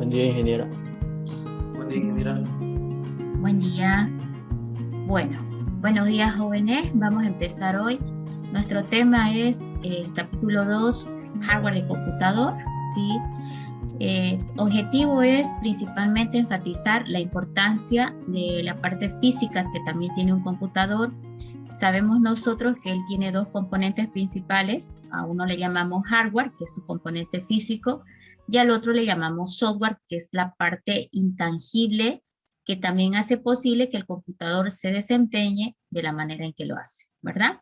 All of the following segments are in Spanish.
Buen día, ingeniera. Buen día, ingeniera. Buen día. Bueno, buenos días, jóvenes. Vamos a empezar hoy. Nuestro tema es el capítulo 2, hardware de computador, ¿sí? Objetivo es principalmente enfatizar la importancia de la parte física que también tiene un computador. Sabemos nosotros que él tiene dos componentes principales. A uno le llamamos hardware, que es su componente físico, y al otro le llamamos software, que es la parte intangible que también hace posible que el computador se desempeñe de la manera en que lo hace, ¿verdad?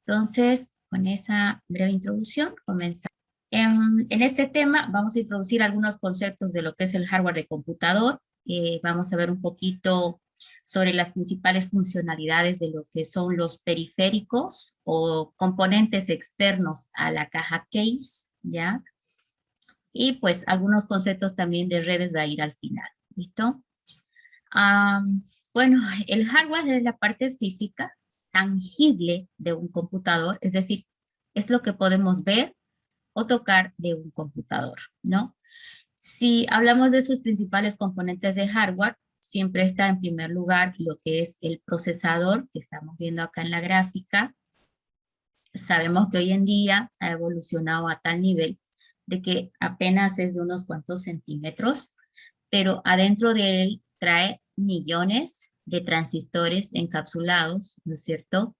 Entonces, con esa breve introducción, comenzamos. En este tema vamos a introducir algunos conceptos de lo que es el hardware de computador. Vamos a ver un poquito sobre las principales funcionalidades de lo que son los periféricos o componentes externos a la caja case, ¿ya? Y pues algunos conceptos también de redes va a ir al final, ¿listo? Bueno, el hardware es la parte física tangible de un computador, es decir, es lo que podemos ver o tocar de un computador, ¿no? Si hablamos de sus principales componentes de hardware, siempre está en primer lugar lo que es el procesador, que estamos viendo acá en la gráfica. Sabemos que hoy en día ha evolucionado a tal nivel de que apenas es de unos cuantos centímetros, pero adentro de él trae millones de transistores encapsulados, ¿no es cierto?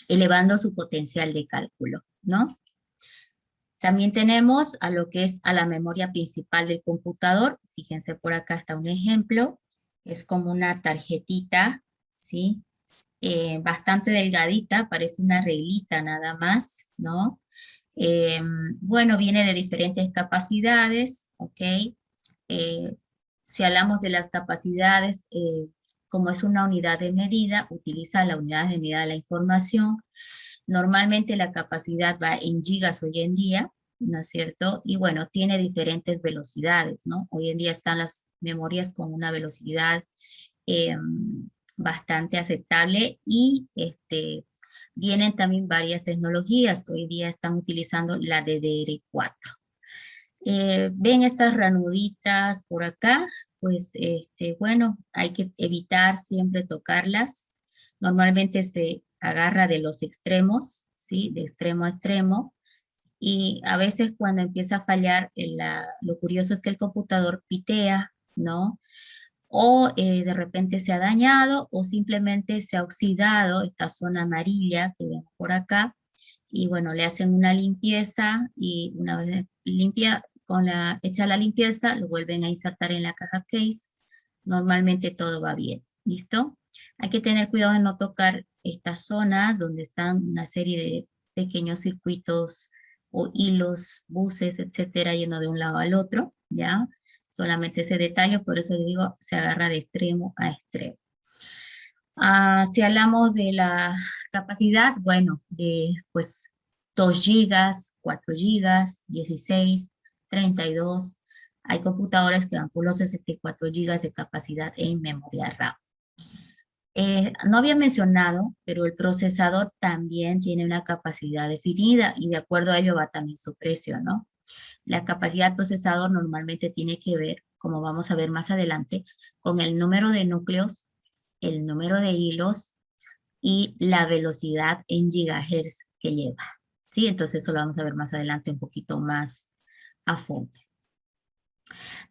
Elevando su potencial de cálculo, ¿no? También tenemos a lo que es a la memoria principal del computador. Fíjense, por acá está un ejemplo. Es como una tarjetita, ¿sí? Bastante delgadita, parece una reglita nada más, ¿no? Bueno, viene de diferentes capacidades, ¿ok? Si hablamos de las capacidades, como es una unidad de medida, utiliza la unidad de medida de la información. Normalmente la capacidad va en gigas hoy en día, ¿no es cierto? Y bueno, tiene diferentes velocidades, ¿no? Hoy en día están las memorias con una velocidad bastante aceptable y vienen también varias tecnologías. Hoy día están utilizando la DDR4. Ven estas ranuditas por acá, pues bueno, hay que evitar siempre tocarlas. Normalmente se agarra de los extremos, ¿sí? De extremo a extremo. Y a veces cuando empieza a fallar, lo curioso es que el computador pitea, ¿no? O de repente se ha dañado o simplemente se ha oxidado esta zona amarilla que vemos por acá. Y bueno, le hacen una limpieza y una vez limpia, hecha la limpieza, lo vuelven a insertar en la caja case. Normalmente todo va bien, ¿listo? Hay que tener cuidado de no tocar estas zonas donde están una serie de pequeños circuitos o hilos, buses, etcétera, yendo de un lado al otro, ¿ya? Solamente ese detalle, por eso le digo, se agarra de extremo a extremo. Si hablamos de la capacidad, bueno, de pues 2 gigas, 4 gigas, 16, 32. Hay computadoras que van por los 64 gigas de capacidad en memoria RAM. No había mencionado, pero el procesador también tiene una capacidad definida y de acuerdo a ello va también su precio, ¿no? La capacidad del procesador normalmente tiene que ver, como vamos a ver más adelante, con el número de núcleos, el número de hilos y la velocidad en gigahertz que lleva. ¿Sí? Entonces eso lo vamos a ver más adelante un poquito más a fondo.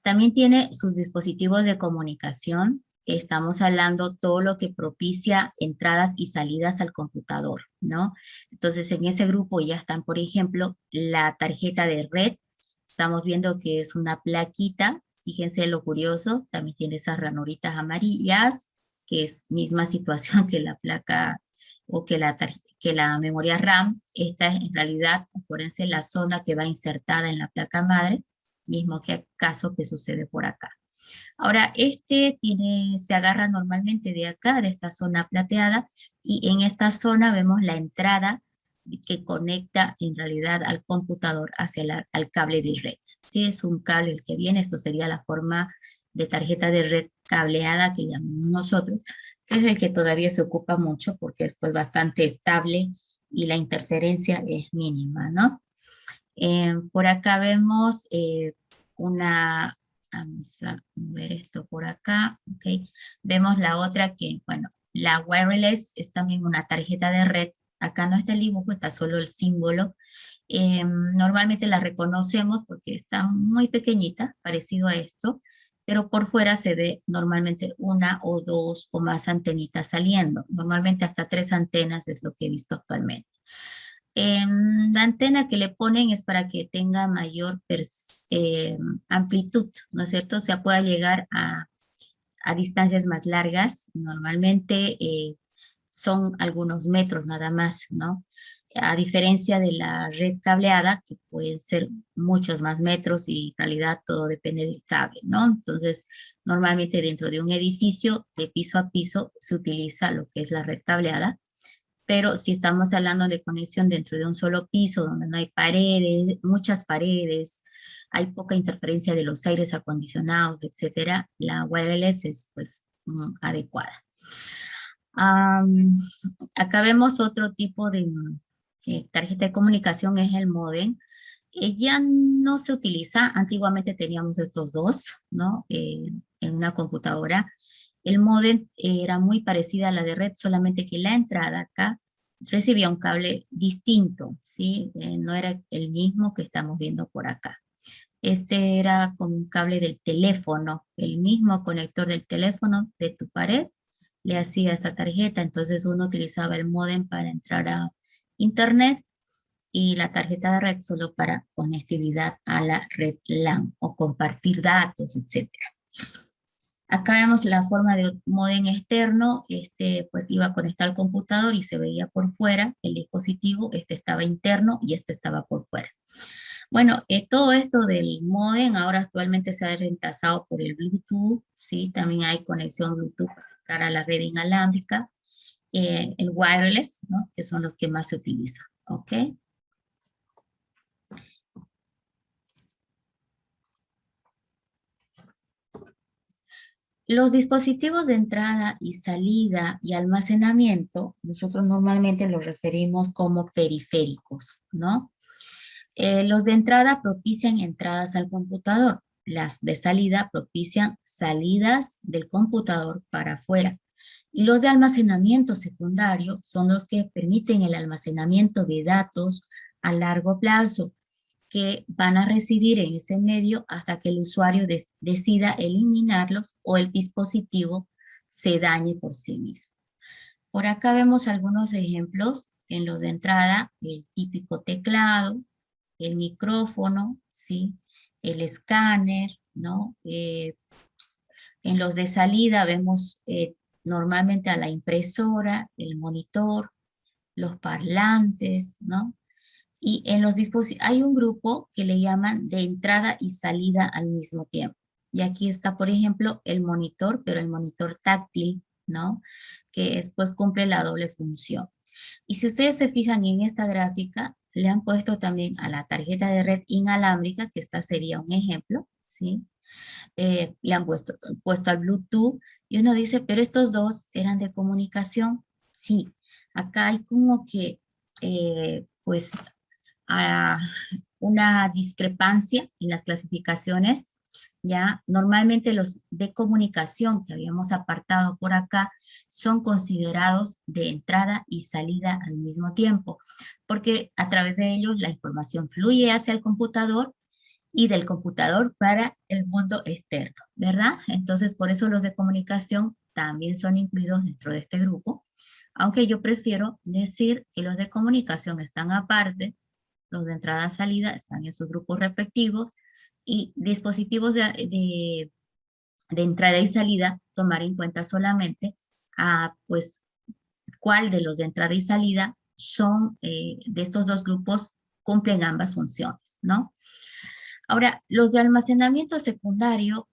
También tiene sus dispositivos de comunicación. Estamos hablando todo lo que propicia entradas y salidas al computador, ¿no? Entonces en ese grupo ya están, por ejemplo, la tarjeta de red. Estamos viendo que es una plaquita. Fíjense lo curioso, también tiene esas ranuritas amarillas, que es misma situación que la placa o que la memoria RAM. Esta es en realidad, acuérdense, la zona que va insertada en la placa madre, mismo que caso que sucede por acá. Ahora, se agarra normalmente de acá, de esta zona plateada, y en esta zona vemos la entrada que conecta en realidad al computador hacia al cable de red. Sí, es un cable el que viene, esto sería la forma de tarjeta de red cableada que llamamos nosotros, que es el que todavía se ocupa mucho porque es pues bastante estable y la interferencia es mínima, ¿no? Por acá vemos vamos a ver esto por acá, ok. Vemos la otra que, bueno, la wireless es también una tarjeta de red. Acá no está el dibujo, está solo el símbolo. Normalmente la reconocemos porque está muy pequeñita, parecido a esto, pero por fuera se ve normalmente una o dos o más antenitas saliendo. Normalmente hasta 3 antenas es lo que he visto actualmente. La antena que le ponen es para que tenga mayor amplitud, ¿no es cierto? O sea, pueda llegar a distancias más largas. Normalmente son algunos metros nada más, ¿no? A diferencia de la red cableada, que pueden ser muchos más metros y en realidad todo depende del cable, ¿no? Entonces, normalmente dentro de un edificio de piso a piso se utiliza lo que es la red cableada, pero si estamos hablando de conexión dentro de un solo piso, donde no hay paredes, muchas paredes, hay poca interferencia de los aires acondicionados, etcétera, la wireless es pues adecuada. Acá vemos otro tipo de tarjeta de comunicación, es el módem. Ya no se utiliza, antiguamente teníamos estos dos, ¿no? En una computadora. El módem era muy parecida a la de red, solamente que la entrada acá recibía un cable distinto, ¿sí? No era el mismo que estamos viendo por acá. Este era con un cable del teléfono, el mismo conector del teléfono de tu pared le hacía esta tarjeta, entonces uno utilizaba el módem para entrar a internet y la tarjeta de red solo para conectividad a la red LAN o compartir datos, etcétera. Acá vemos la forma del módem externo, pues iba conectado al computador y se veía por fuera el dispositivo, este estaba interno y este estaba por fuera. Bueno, todo esto del módem ahora actualmente se ha reemplazado por el Bluetooth, ¿sí? También hay conexión Bluetooth para la red inalámbrica, el wireless, ¿no? Que son los que más se utilizan, ¿ok? Los dispositivos de entrada y salida y almacenamiento, nosotros normalmente los referimos como periféricos, ¿no? Los de entrada propician entradas al computador, las de salida propician salidas del computador para afuera. Y los de almacenamiento secundario son los que permiten el almacenamiento de datos a largo plazo, que van a residir en ese medio hasta que el usuario decida eliminarlos o el dispositivo se dañe por sí mismo. Por acá vemos algunos ejemplos en los de entrada, el típico teclado, el micrófono, ¿sí? El escáner, ¿no? En los de salida vemos normalmente a la impresora, el monitor, los parlantes, ¿no? Y en los dispositivos hay un grupo que le llaman de entrada y salida al mismo tiempo. Y aquí está, por ejemplo, el monitor, pero el monitor táctil, ¿no? Que después cumple la doble función. Y si ustedes se fijan en esta gráfica, le han puesto también a la tarjeta de red inalámbrica, que esta sería un ejemplo, ¿sí? Le han puesto al Bluetooth, y uno dice, pero estos dos eran de comunicación. Sí, acá hay como que, pues, una discrepancia en las clasificaciones, ¿ya? Normalmente los de comunicación que habíamos apartado por acá son considerados de entrada y salida al mismo tiempo, porque a través de ellos la información fluye hacia el computador y del computador para el mundo externo, ¿verdad? Entonces, por eso los de comunicación también son incluidos dentro de este grupo, aunque yo prefiero decir que los de comunicación están aparte, los de entrada-salida están en sus grupos respectivos, y dispositivos de entrada y salida, tomar en cuenta solamente pues, cuál de los de entrada y salida son de estos dos grupos cumplen ambas funciones, ¿no? Ahora, los de almacenamiento secundario,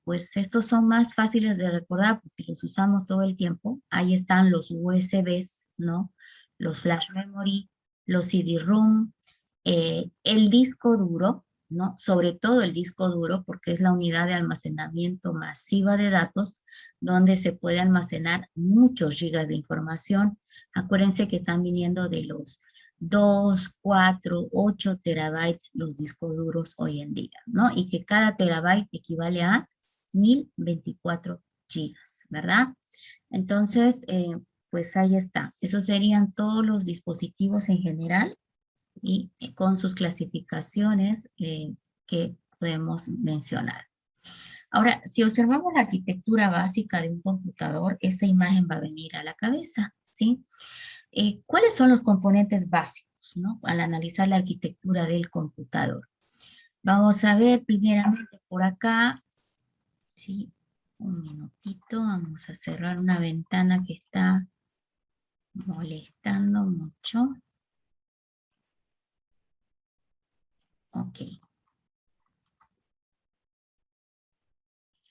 pues estos son más fáciles de recordar porque los usamos todo el tiempo. Ahí están los USBs, ¿no? Los flash memory, los CD-ROM, el disco duro, ¿no? Sobre todo el disco duro porque es la unidad de almacenamiento masiva de datos donde se puede almacenar muchos gigas de información. Acuérdense que están viniendo de los 2, 4, 8 terabytes los discos duros hoy en día, ¿no? Y que cada terabyte equivale a 1024 gigas, ¿verdad? Entonces, pues ahí está. Esos serían todos los dispositivos en general y con sus clasificaciones que podemos mencionar. Ahora, si observamos la arquitectura básica de un computador, esta imagen va a venir a la cabeza, ¿sí? ¿Cuáles son los componentes básicos, ¿no? Al analizar la arquitectura del computador. Vamos a ver primeramente por acá, ¿sí? Un minutito, vamos a cerrar una ventana que está molestando mucho. Ok.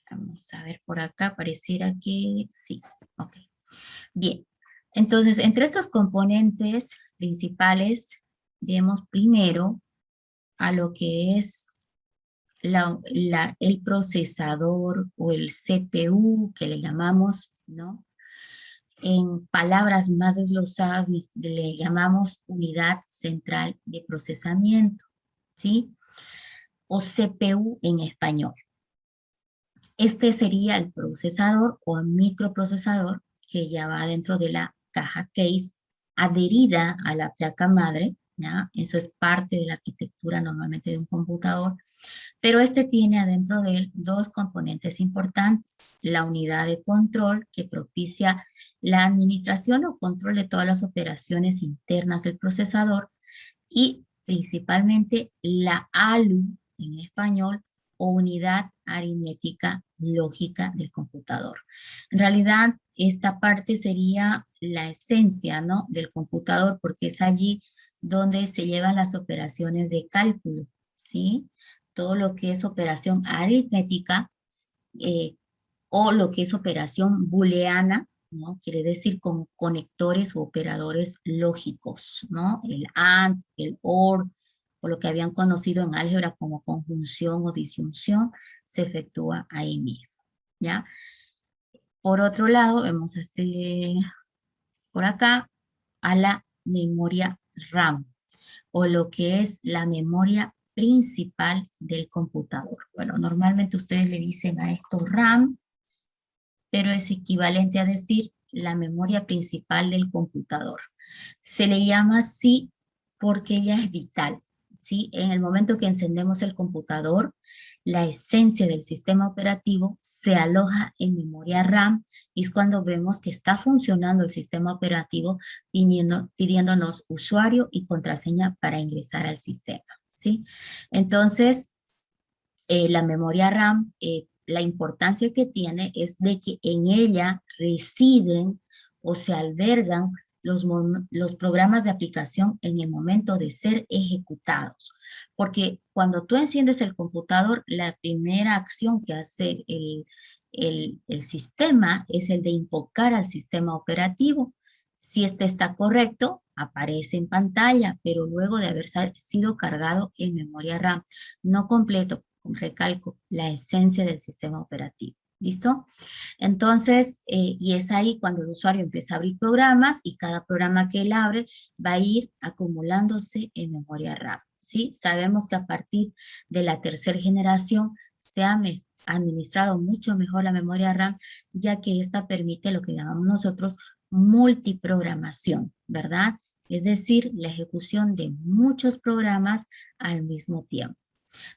Vamos a ver por acá, pareciera que sí. Ok. Bien. Entonces, entre estos componentes principales, vemos primero a lo que es el procesador o el CPU que le llamamos, ¿no? En palabras más desglosadas le llamamos unidad central de procesamiento, ¿sí? O CPU en español. Este sería el procesador o microprocesador que ya va dentro de la caja case adherida a la placa madre, ¿ya? Eso es parte de la arquitectura normalmente de un computador, pero este tiene adentro de él dos componentes importantes, la unidad de control que propicia la administración o control de todas las operaciones internas del procesador y principalmente la ALU en español o unidad aritmética lógica del computador. En realidad, esta parte sería la esencia, ¿no?, del computador, porque es allí donde se llevan las operaciones de cálculo, ¿sí? Todo lo que es operación aritmética o lo que es operación booleana, ¿no? Quiere decir con conectores o operadores lógicos, ¿no? El AND, el OR, o lo que habían conocido en álgebra como conjunción o disyunción, se efectúa ahí mismo, ¿ya? Por otro lado, vemos por acá a la memoria RAM, o lo que es la memoria principal del computador. Bueno, normalmente ustedes le dicen a esto RAM, pero es equivalente a decir la memoria principal del computador. Se le llama así porque ella es vital, ¿sí? En el momento que encendemos el computador, la esencia del sistema operativo se aloja en memoria RAM y es cuando vemos que está funcionando el sistema operativo pidiéndonos usuario y contraseña para ingresar al sistema, ¿sí? Entonces, la memoria RAM, la importancia que tiene es de que en ella residen o se albergan los programas de aplicación en el momento de ser ejecutados. Porque cuando tú enciendes el computador, la primera acción que hace el sistema es el de invocar al sistema operativo. Si este está correcto, aparece en pantalla, pero luego de haber sido cargado en memoria RAM, no completo, recalco, la esencia del sistema operativo. ¿Listo? Entonces, y es ahí cuando el usuario empieza a abrir programas y cada programa que él abre va a ir acumulándose en memoria RAM. ¿Sí? Sabemos que a partir de la tercera generación se ha administrado mucho mejor la memoria RAM, ya que esta permite lo que llamamos nosotros multiprogramación, ¿verdad? Es decir, la ejecución de muchos programas al mismo tiempo.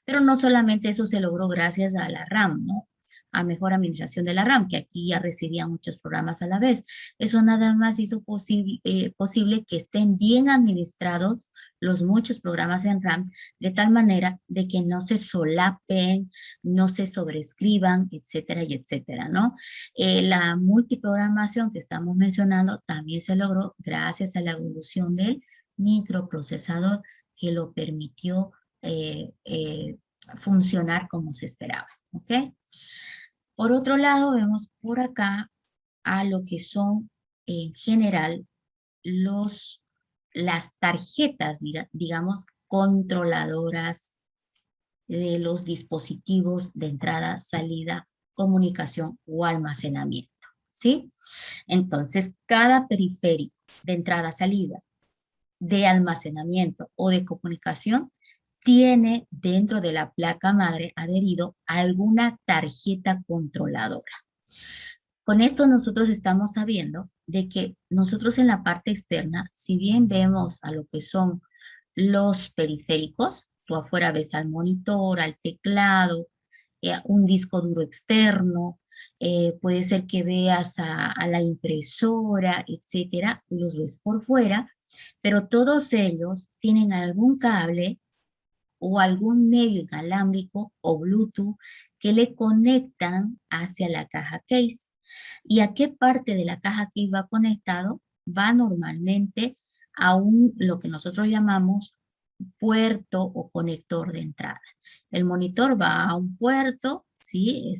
Pero no solamente eso se logró gracias a la RAM, ¿no? A mejor administración de la RAM, que aquí ya residían muchos programas a la vez. Eso nada más hizo posible que estén bien administrados los muchos programas en RAM, de tal manera de que no se solapen, no se sobrescriban, etcétera y etcétera, ¿no? La multiprogramación que estamos mencionando también se logró gracias a la evolución del microprocesador que lo permitió funcionar como se esperaba, ¿ok? Por otro lado, vemos por acá a lo que son en general las tarjetas, digamos, controladoras de los dispositivos de entrada, salida, comunicación o almacenamiento, ¿sí? Entonces, cada periférico de entrada, salida de almacenamiento o de comunicación tiene dentro de la placa madre adherido alguna tarjeta controladora. Con esto nosotros estamos sabiendo de que nosotros en la parte externa, si bien vemos a lo que son los periféricos, tú afuera ves al monitor, al teclado, un disco duro externo, puede ser que veas a la impresora, etcétera, tú los ves por fuera, pero todos ellos tienen algún cable o algún medio inalámbrico o Bluetooth que le conectan hacia la caja case. ¿Y a qué parte de la caja case va conectado? Va normalmente a lo que nosotros llamamos puerto o conector de entrada. El monitor va a un puerto, ¿sí?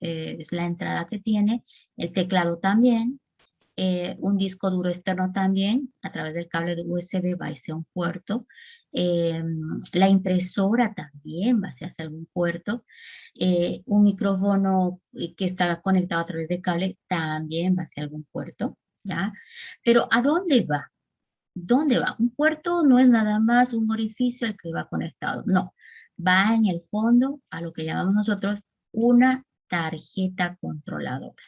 Es la entrada que tiene, el teclado también, un disco duro externo también, a través del cable de USB va hacia un puerto, la impresora también va hacia algún puerto, un micrófono que está conectado a través de cable también va hacia algún puerto, ¿ya? Pero ¿a dónde va? ¿Dónde va? Un puerto no es nada más un orificio al que va conectado, no, va en el fondo a lo que llamamos nosotros una tarjeta controladora.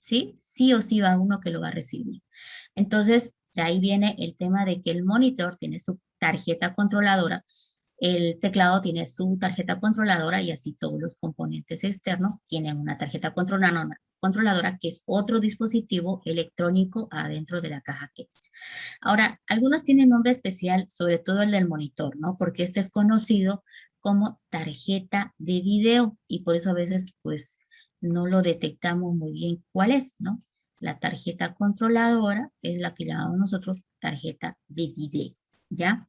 ¿Sí? Sí o sí va uno que lo va a recibir. Entonces, de ahí viene el tema de que el monitor tiene su tarjeta controladora, el teclado tiene su tarjeta controladora y así todos los componentes externos tienen una tarjeta controladora que es otro dispositivo electrónico adentro de la caja case. Ahora, algunos tienen nombre especial, sobre todo el del monitor, ¿no? Porque este es conocido como tarjeta de video y por eso a veces, pues, no lo detectamos muy bien cuál es, ¿no? La tarjeta controladora es la que llamamos nosotros tarjeta de video, ¿ya?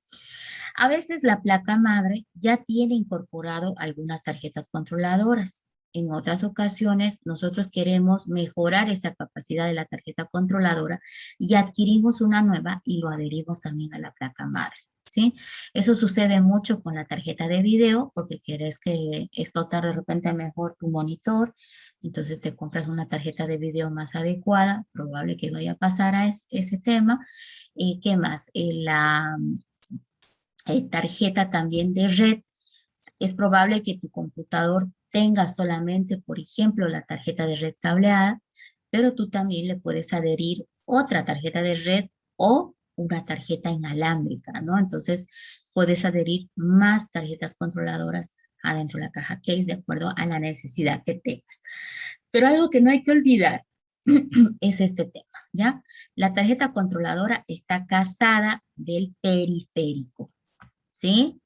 A veces la placa madre ya tiene incorporado algunas tarjetas controladoras. En otras ocasiones nosotros queremos mejorar esa capacidad de la tarjeta controladora y adquirimos una nueva y lo adherimos también a la placa madre. ¿Sí? Eso sucede mucho con la tarjeta de video porque quieres que explotar de repente mejor tu monitor, entonces te compras una tarjeta de video más adecuada, probable que vaya a pasar a ese tema. ¿Qué más? La tarjeta también de red, es probable que tu computador tenga solamente, por ejemplo, la tarjeta de red cableada, pero tú también le puedes adherir otra tarjeta de red o una tarjeta inalámbrica, ¿no? Entonces, puedes adherir más tarjetas controladoras adentro de la caja case de acuerdo a la necesidad que tengas. Pero algo que no hay que olvidar es este tema, ¿ya? La tarjeta controladora está casada del periférico, ¿sí?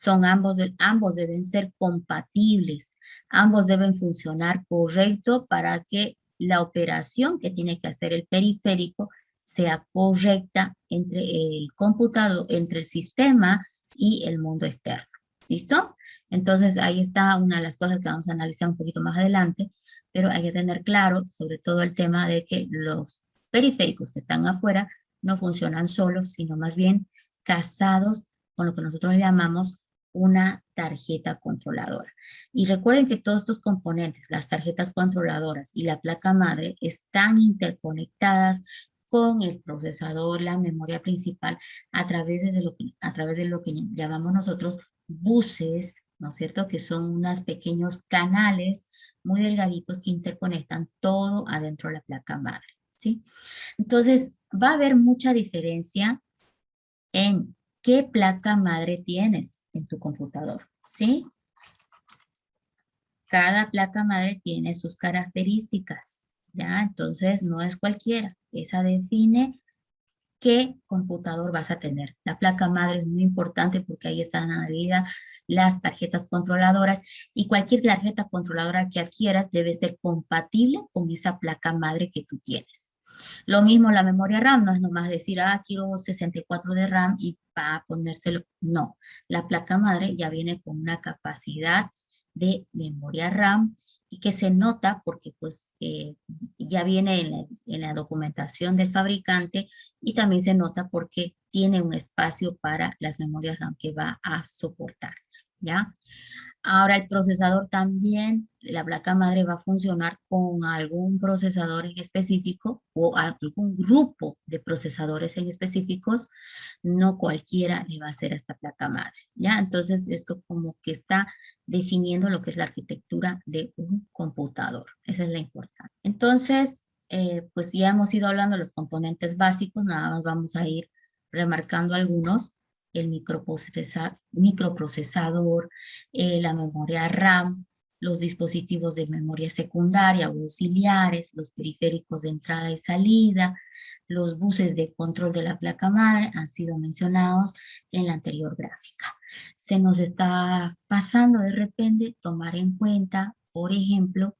Ambos deben ser compatibles, ambos deben funcionar correcto para que la operación que tiene que hacer el periférico sea correcta entre el computador, entre el sistema y el mundo externo. ¿Listo? Entonces ahí está una de las cosas que vamos a analizar un poquito más adelante, pero hay que tener claro sobre todo el tema de que los periféricos que están afuera no funcionan solos, sino más bien casados con lo que nosotros llamamos una tarjeta controladora. Y recuerden que todos estos componentes, las tarjetas controladoras y la placa madre, están interconectadas con el procesador, la memoria principal, a través de lo que llamamos nosotros buses, ¿no es cierto? Que son unos pequeños canales muy delgaditos que interconectan todo adentro de la placa madre, ¿sí? Entonces, va a haber mucha diferencia en qué placa madre tienes en tu computador, ¿sí? Cada placa madre tiene sus características, ¿ya? Entonces, no es cualquiera. Esa define qué computador vas a tener. La placa madre es muy importante porque ahí están adheridas las tarjetas controladoras y cualquier tarjeta controladora que adquieras debe ser compatible con esa placa madre que tú tienes. Lo mismo la memoria RAM, no es nomás decir, quiero 64 de RAM y para ponérselo. No, la placa madre ya viene con una capacidad de memoria RAM y que se nota porque pues ya viene en la documentación del fabricante y también se nota porque tiene un espacio para las memorias RAM que va a soportar. ¿ya? Ahora el procesador también, la placa madre va a funcionar con algún procesador en específico o algún grupo de procesadores en específicos, no cualquiera le va a hacer a esta placa madre, ¿ya? Entonces esto como que está definiendo lo que es la arquitectura de un computador, esa es la importancia. Entonces, pues ya hemos ido hablando de los componentes básicos, nada más vamos a ir remarcando algunos, el microprocesador, la memoria RAM, los dispositivos de memoria secundaria o auxiliares, los periféricos de entrada y salida, los buses de control de la placa madre han sido mencionados en la anterior gráfica. Se nos está pasando de repente tomar en cuenta, por ejemplo,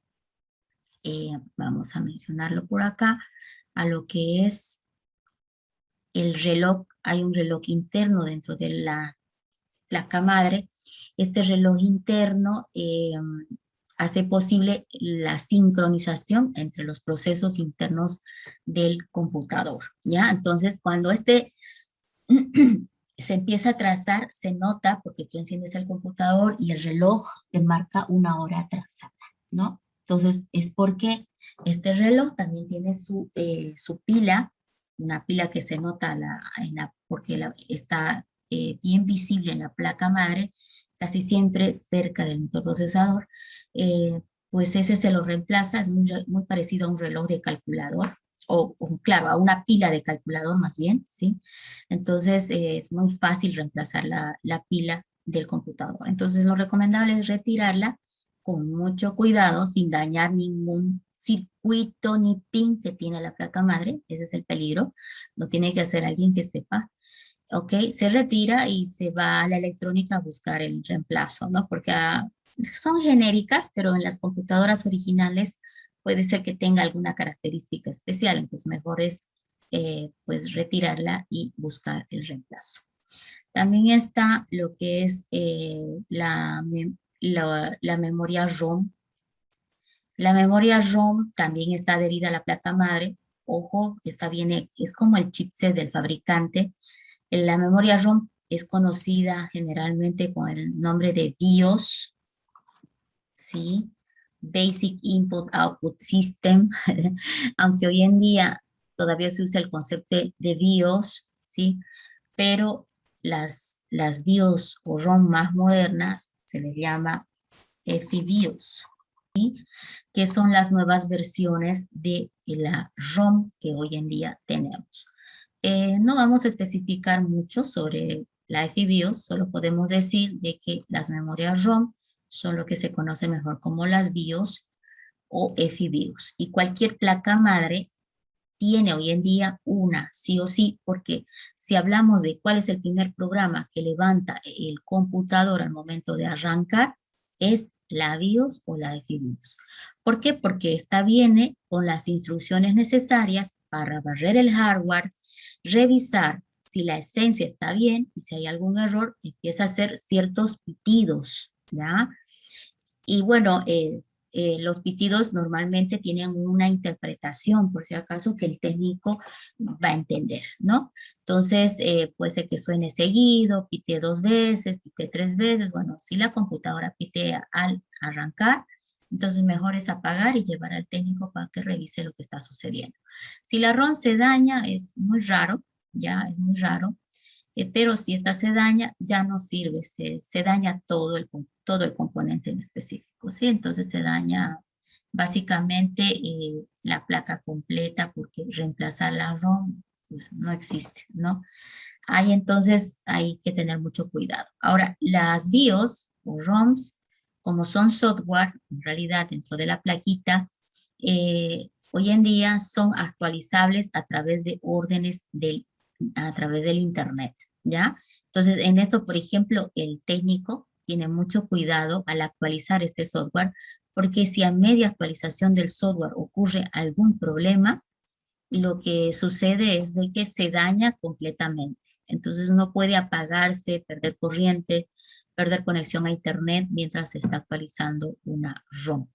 vamos a mencionarlo por acá, a lo que es el reloj. Hay un reloj interno dentro de la placa madre. Este reloj interno hace posible la sincronización entre los procesos internos del computador, ¿ya? Entonces, cuando se empieza a trazar, se nota porque tú enciendes el computador y el reloj te marca una hora atrasada, ¿no? Entonces, es porque este reloj también tiene su pila, una pila que se nota porque está bien visible en la placa madre, casi siempre cerca del microprocesador, pues ese se lo reemplaza, es muy parecido a un reloj de calculador, claro, a una pila de calculador más bien, ¿sí? Entonces es muy fácil reemplazar la pila del computador. Entonces lo recomendable es retirarla con mucho cuidado, sin dañar ningún circuito ni pin que tiene la placa madre, ese es el peligro, lo tiene que hacer alguien que sepa. ¿Ok? Se retira y se va a la electrónica a buscar el reemplazo, ¿no? Porque son genéricas, pero en las computadoras originales puede ser que tenga alguna característica especial, entonces mejor es pues retirarla y buscar el reemplazo. También está lo que es la memoria ROM. La memoria ROM también está adherida a la placa madre. Ojo, es como el chipset del fabricante. La memoria ROM es conocida generalmente con el nombre de BIOS, ¿sí? Basic Input Output System, aunque hoy en día todavía se usa el concepto de BIOS, ¿sí? Pero las BIOS o ROM más modernas se les llama FBIOS, ¿sí? Que son las nuevas versiones de la ROM que hoy en día tenemos. No vamos a especificar mucho sobre la FBIOS, solo podemos decir de que las memorias ROM son lo que se conoce mejor como las BIOS o FBIOS. Y cualquier placa madre tiene hoy en día una, sí o sí, porque si hablamos de cuál es el primer programa que levanta el computador al momento de arrancar, es la BIOS o la FBIOS. ¿Por qué? Porque esta viene con las instrucciones necesarias para barrer el hardware, revisar si la esencia está bien y si hay algún error, empieza a hacer ciertos pitidos, ¿ya? Y bueno, los pitidos normalmente tienen una interpretación, por si acaso, que el técnico va a entender, ¿no? Entonces, puede ser que suene seguido, pite 2 veces, pite 3 veces. Bueno, si la computadora pitea al arrancar, entonces mejor es apagar y llevar al técnico para que revise lo que está sucediendo. Si la ROM se daña, es muy raro, ya es muy raro, pero si esta se daña, ya no sirve, se daña todo el componente en específico, ¿sí? Entonces se daña básicamente la placa completa porque reemplazar la ROM pues no existe, ¿no? Hay que tener mucho cuidado. Ahora, las BIOS o ROMs, como son software, en realidad dentro de la plaquita, hoy en día son actualizables a través de órdenes a través del Internet, ¿ya? Entonces, en esto, por ejemplo, el técnico tiene mucho cuidado al actualizar este software, porque si a media actualización del software ocurre algún problema, lo que sucede es de que se daña completamente. Entonces no puede apagarse, perder corriente, perder conexión a internet mientras se está actualizando una ROM.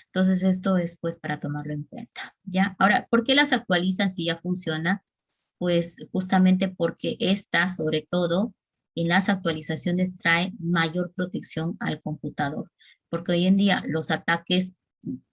Entonces esto es pues para tomarlo en cuenta, ¿ya? Ahora, ¿por qué las actualizan si ya funciona? Pues justamente porque esta, sobre todo, en las actualizaciones trae mayor protección al computador, porque hoy en día los ataques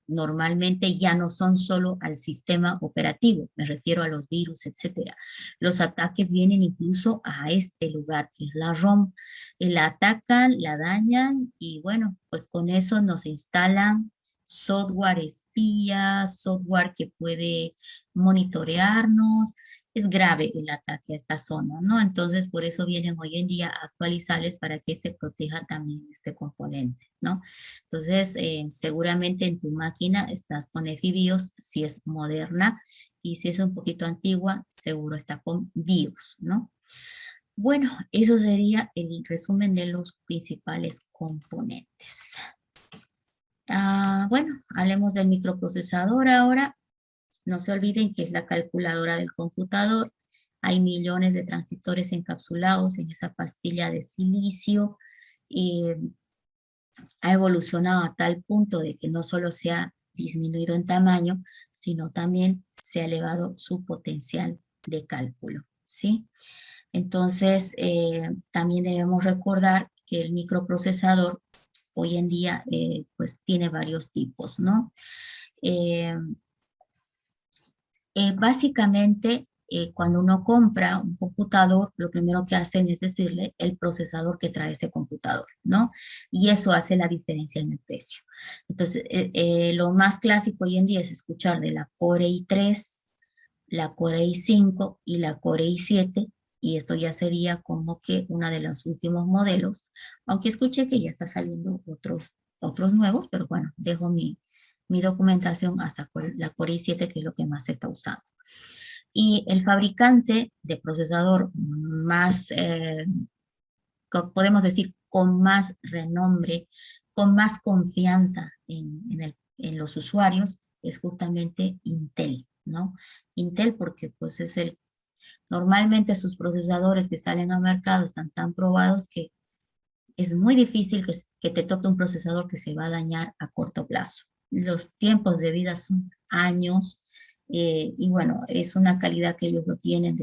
normalmente ya no son solo al sistema operativo, me refiero a los virus, etcétera. Los ataques vienen incluso a este lugar, que es la ROM. La atacan, la dañan y bueno, pues con eso nos instalan software espía, software que puede monitorearnos. Es grave el ataque a esta zona, ¿no? Entonces, por eso vienen hoy en día actualizables para que se proteja también este componente, ¿no? Entonces, seguramente en tu máquina estás con EFI-BIOS, si es moderna, y si es un poquito antigua, seguro está con BIOS, ¿no? Bueno, eso sería el resumen de los principales componentes. Bueno, hablemos del microprocesador ahora. No se olviden que es la calculadora del computador. Hay millones de transistores encapsulados en esa pastilla de silicio. Ha evolucionado a tal punto de que no solo se ha disminuido en tamaño, sino también se ha elevado su potencial de cálculo, ¿sí? Entonces, también debemos recordar que el microprocesador hoy en día pues tiene varios tipos, ¿no? Básicamente, cuando uno compra un computador, lo primero que hacen es decirle el procesador que trae ese computador, ¿no? Y eso hace la diferencia en el precio. Entonces, lo más clásico hoy en día es escuchar de la Core i3, la Core i5 y la Core i7, y esto ya sería como que uno de los últimos modelos, aunque escuché que ya está saliendo otros nuevos, pero bueno, dejo mi documentación hasta la Core i7, que es lo que más se está usando. Y el fabricante de procesador más, podemos decir, con más renombre, con más confianza en los usuarios, es justamente Intel, ¿no? Intel porque pues es normalmente sus procesadores que salen al mercado están tan probados que es muy difícil que te toque un procesador que se va a dañar a corto plazo. Los tiempos de vida son años y bueno, es una calidad que ellos lo tienen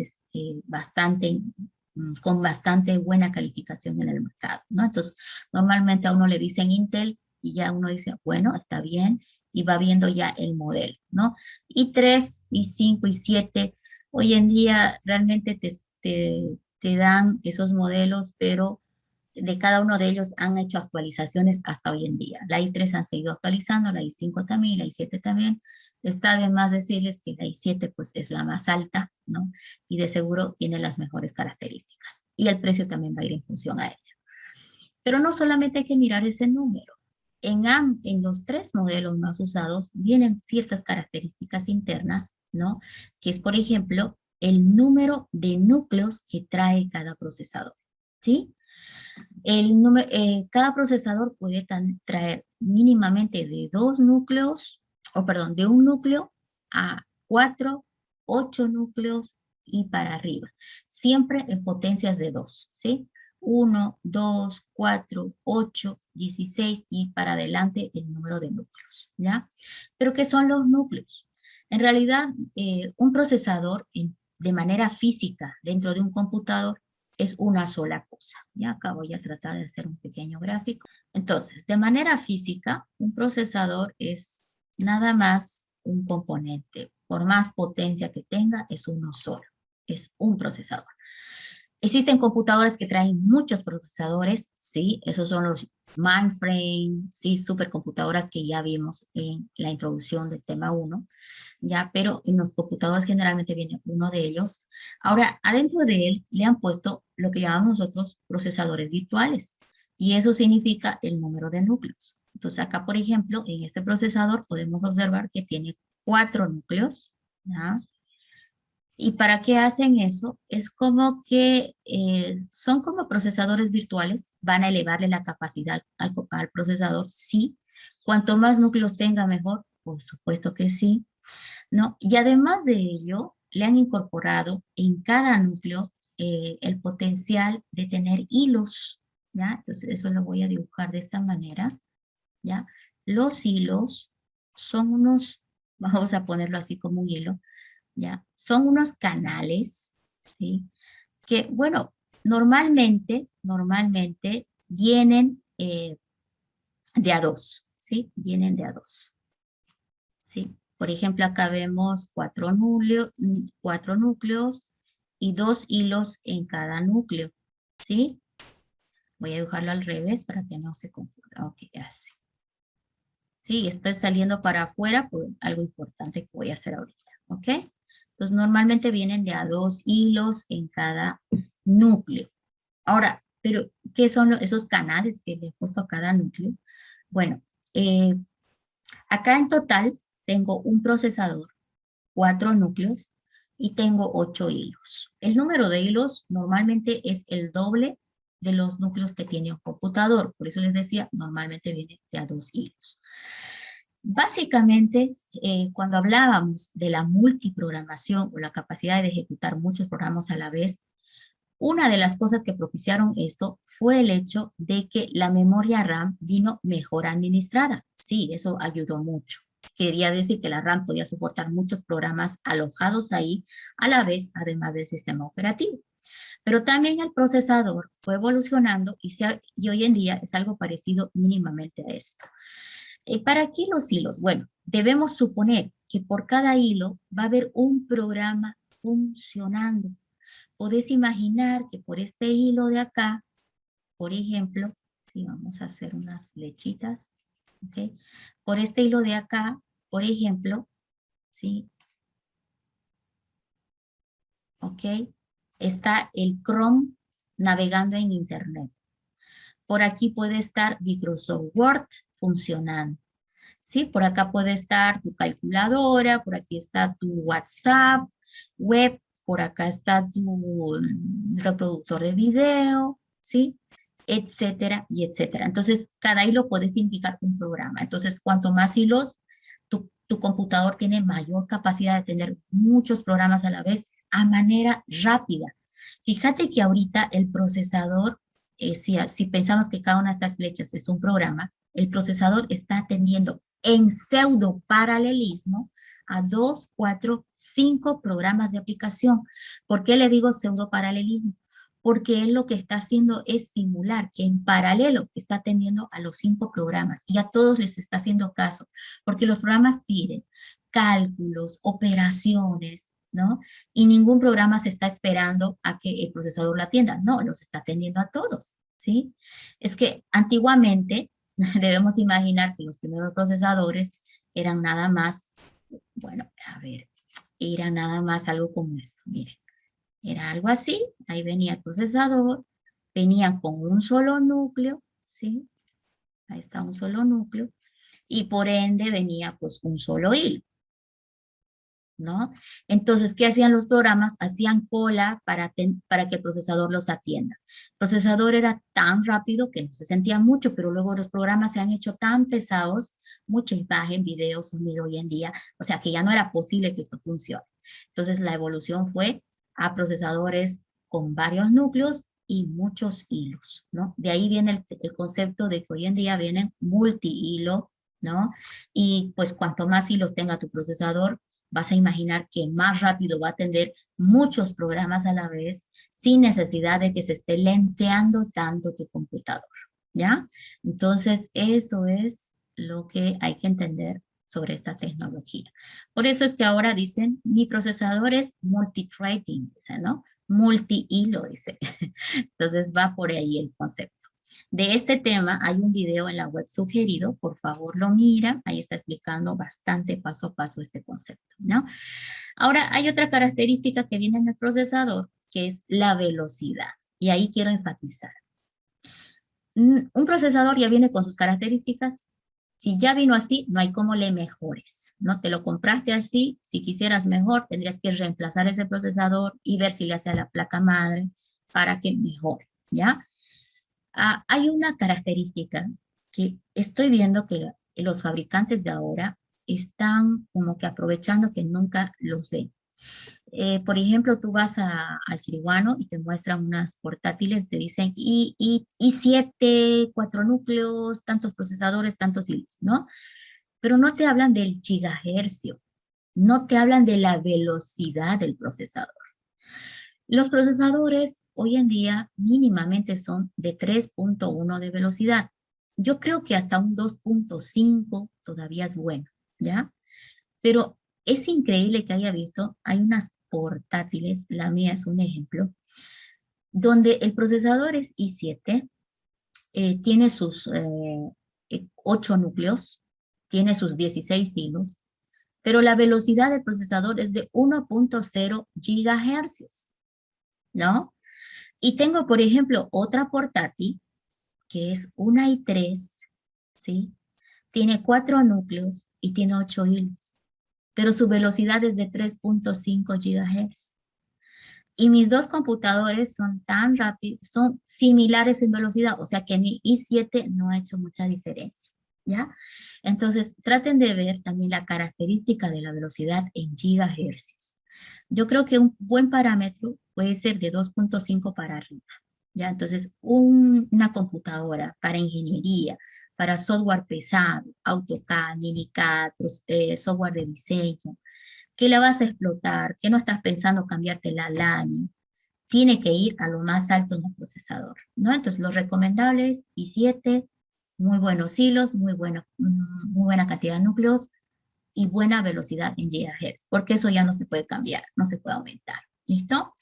con bastante buena calificación en el mercado, ¿no? Entonces, normalmente a uno le dicen Intel y ya uno dice, bueno, está bien, y va viendo ya el modelo, ¿no? i3, i5, i7, hoy en día realmente te dan esos modelos, pero de cada uno de ellos han hecho actualizaciones hasta hoy en día. La i3 han seguido actualizando, la i5 también, la i7 también. Está de más decirles que la i7 pues es la más alta, ¿no? Y de seguro tiene las mejores características. Y el precio también va a ir en función a ella. Pero no solamente hay que mirar ese número. En los tres modelos más usados vienen ciertas características internas, ¿no? Que es, por ejemplo, el número de núcleos que trae cada procesador, ¿sí? Cada procesador puede traer mínimamente de dos núcleos, o perdón, de un núcleo a 4, 8 núcleos y para arriba. Siempre en potencias de 2, ¿sí? 1, 2, 4, 8, 16 y para adelante el número de núcleos, ¿ya? Pero ¿qué son los núcleos? En realidad, un procesador de manera física dentro de un computador es una sola cosa. Ya acá voy a tratar de hacer un pequeño gráfico. Entonces, de manera física, un procesador es nada más un componente. Por más potencia que tenga, es uno solo. Es un procesador. Existen computadores que traen muchos procesadores, sí, esos son los mainframe, sí, supercomputadoras que ya vimos en la introducción del tema 1, ya, pero en los computadores generalmente viene uno de ellos. Ahora, adentro de él le han puesto lo que llamamos nosotros procesadores virtuales, y eso significa el número de núcleos. Entonces acá, por ejemplo, en este procesador podemos observar que tiene 4 núcleos, ¿ya? ¿Y para qué hacen eso? Es como que son como procesadores virtuales, van a elevarle la capacidad al procesador, sí. Cuanto más núcleos tenga, mejor, por supuesto que sí, ¿no? Y además de ello, le han incorporado en cada núcleo el potencial de tener hilos, ¿ya? Entonces, eso lo voy a dibujar de esta manera, ¿ya? Los hilos son unos, vamos a ponerlo así como un hilo, ¿ya? Son unos canales, ¿sí? Que, bueno, normalmente vienen de a dos, ¿sí? Vienen de a dos, ¿sí? Por ejemplo, acá vemos cuatro núcleos y 2 hilos en cada núcleo, ¿sí? Voy a dibujarlo al revés para que no se confunda. Ok, así. Sí, estoy saliendo para afuera por algo importante que voy a hacer ahorita, ¿ok? Entonces, normalmente vienen de a 2 hilos en cada núcleo. Ahora, pero, ¿qué son esos canales que le he puesto a cada núcleo? Bueno, eh, acá en total tengo un procesador, 4 núcleos y tengo 8 hilos. El número de hilos normalmente es el doble de los núcleos que tiene un computador. Por eso les decía, normalmente viene de a 2 hilos. Básicamente, cuando hablábamos de la multiprogramación o la capacidad de ejecutar muchos programas a la vez, una de las cosas que propiciaron esto fue el hecho de que la memoria RAM vino mejor administrada. Sí, eso ayudó mucho. Quería decir que la RAM podía soportar muchos programas alojados ahí a la vez, además del sistema operativo. Pero también el procesador fue evolucionando y hoy en día es algo parecido mínimamente a esto. ¿Para qué los hilos? Bueno, debemos suponer que por cada hilo va a haber un programa funcionando. Podés imaginar que por este hilo de acá, por ejemplo, si vamos a hacer unas flechitas, ¿ok? Por este hilo de acá, por ejemplo, ¿sí? ¿Ok? Está el Chrome navegando en Internet. Por aquí puede estar Microsoft Word funcionando. ¿Sí? Por acá puede estar tu calculadora, por aquí está tu WhatsApp, web, por acá está tu reproductor de video, ¿sí? Etcétera y etcétera. Entonces, cada hilo puedes indicar un programa. Entonces, cuanto más hilos, tu computador tiene mayor capacidad de tener muchos programas a la vez a manera rápida. Fíjate que ahorita el procesador, si pensamos que cada una de estas flechas es un programa, el procesador está atendiendo en pseudo paralelismo a 2, 4, 5 programas de aplicación. ¿Por qué le digo pseudo paralelismo? Porque él lo que está haciendo es simular que en paralelo está atendiendo a los 5 programas y a todos les está haciendo caso, porque los programas piden cálculos, operaciones, ¿no? Y ningún programa se está esperando a que el procesador lo atienda, no, los está atendiendo a todos, ¿sí? Es que antiguamente debemos imaginar que los primeros procesadores eran nada más, bueno, a ver, era nada más algo como esto, miren. Era algo así, ahí venía el procesador, venía con un solo núcleo, ¿sí? Ahí está un solo núcleo, y por ende venía pues un solo hilo, ¿no? Entonces, ¿qué hacían los programas? Hacían cola para que el procesador los atienda. El procesador era tan rápido que no se sentía mucho, pero luego los programas se han hecho tan pesados, mucha imagen, video, sonido hoy en día, o sea que ya no era posible que esto funcione. Entonces, la evolución fue a procesadores con varios núcleos y muchos hilos, ¿no? De ahí viene el concepto de que hoy en día vienen multi-hilo, ¿no? Y pues cuanto más hilos tenga tu procesador, vas a imaginar que más rápido va a atender muchos programas a la vez sin necesidad de que se esté lenteando tanto tu computador, ¿ya? Entonces, eso es lo que hay que entender sobre esta tecnología. Por eso es que ahora dicen, mi procesador es multithreading, dice, ¿no? Multi-hilo, dice. Entonces, va por ahí el concepto. De este tema hay un video en la web sugerido, por favor lo mira, ahí está explicando bastante paso a paso este concepto, ¿no? Ahora hay otra característica que viene en el procesador, que es la velocidad, y ahí quiero enfatizar. Un procesador ya viene con sus características, si ya vino así, no hay cómo le mejores, ¿no? Te lo compraste así, si quisieras mejor, tendrías que reemplazar ese procesador y ver si le hace a la placa madre para que mejore, ¿ya? Hay una característica que estoy viendo que los fabricantes de ahora están como que aprovechando que nunca los ven. Por ejemplo, tú vas al Chiriguano y te muestran unas portátiles, te dicen i7, 4 núcleos, tantos procesadores, tantos hilos, ¿no? Pero no te hablan del gigahercio, no te hablan de la velocidad del procesador. Los procesadores hoy en día mínimamente son de 3.1 de velocidad. Yo creo que hasta un 2.5 todavía es bueno, ¿ya? Pero es increíble que haya visto, hay unas portátiles, la mía es un ejemplo, donde el procesador es i7, tiene sus 8 núcleos, tiene sus 16 hilos, pero la velocidad del procesador es de 1.0 gigahercios, ¿no? Y tengo, por ejemplo, otra portátil, que es una i3, ¿sí? Tiene 4 núcleos y tiene 8 hilos, pero su velocidad es de 3.5 gigahertz. Y mis dos computadores son tan rápidos, son similares en velocidad, o sea que mi i7 no ha hecho mucha diferencia, ¿ya? Entonces, traten de ver también la característica de la velocidad en gigahercios. Yo creo que un buen parámetro puede ser de 2.5 para arriba, ¿ya? Entonces, una computadora para ingeniería, para software pesado, AutoCAD, Minicad, software de diseño, que la vas a explotar, que no estás pensando cambiártela al año, tiene que ir a lo más alto en el procesador, ¿no? Entonces, lo recomendable es i7, muy buenos hilos, muy buena cantidad de núcleos y buena velocidad en gigahertz, porque eso ya no se puede cambiar, no se puede aumentar, ¿listo?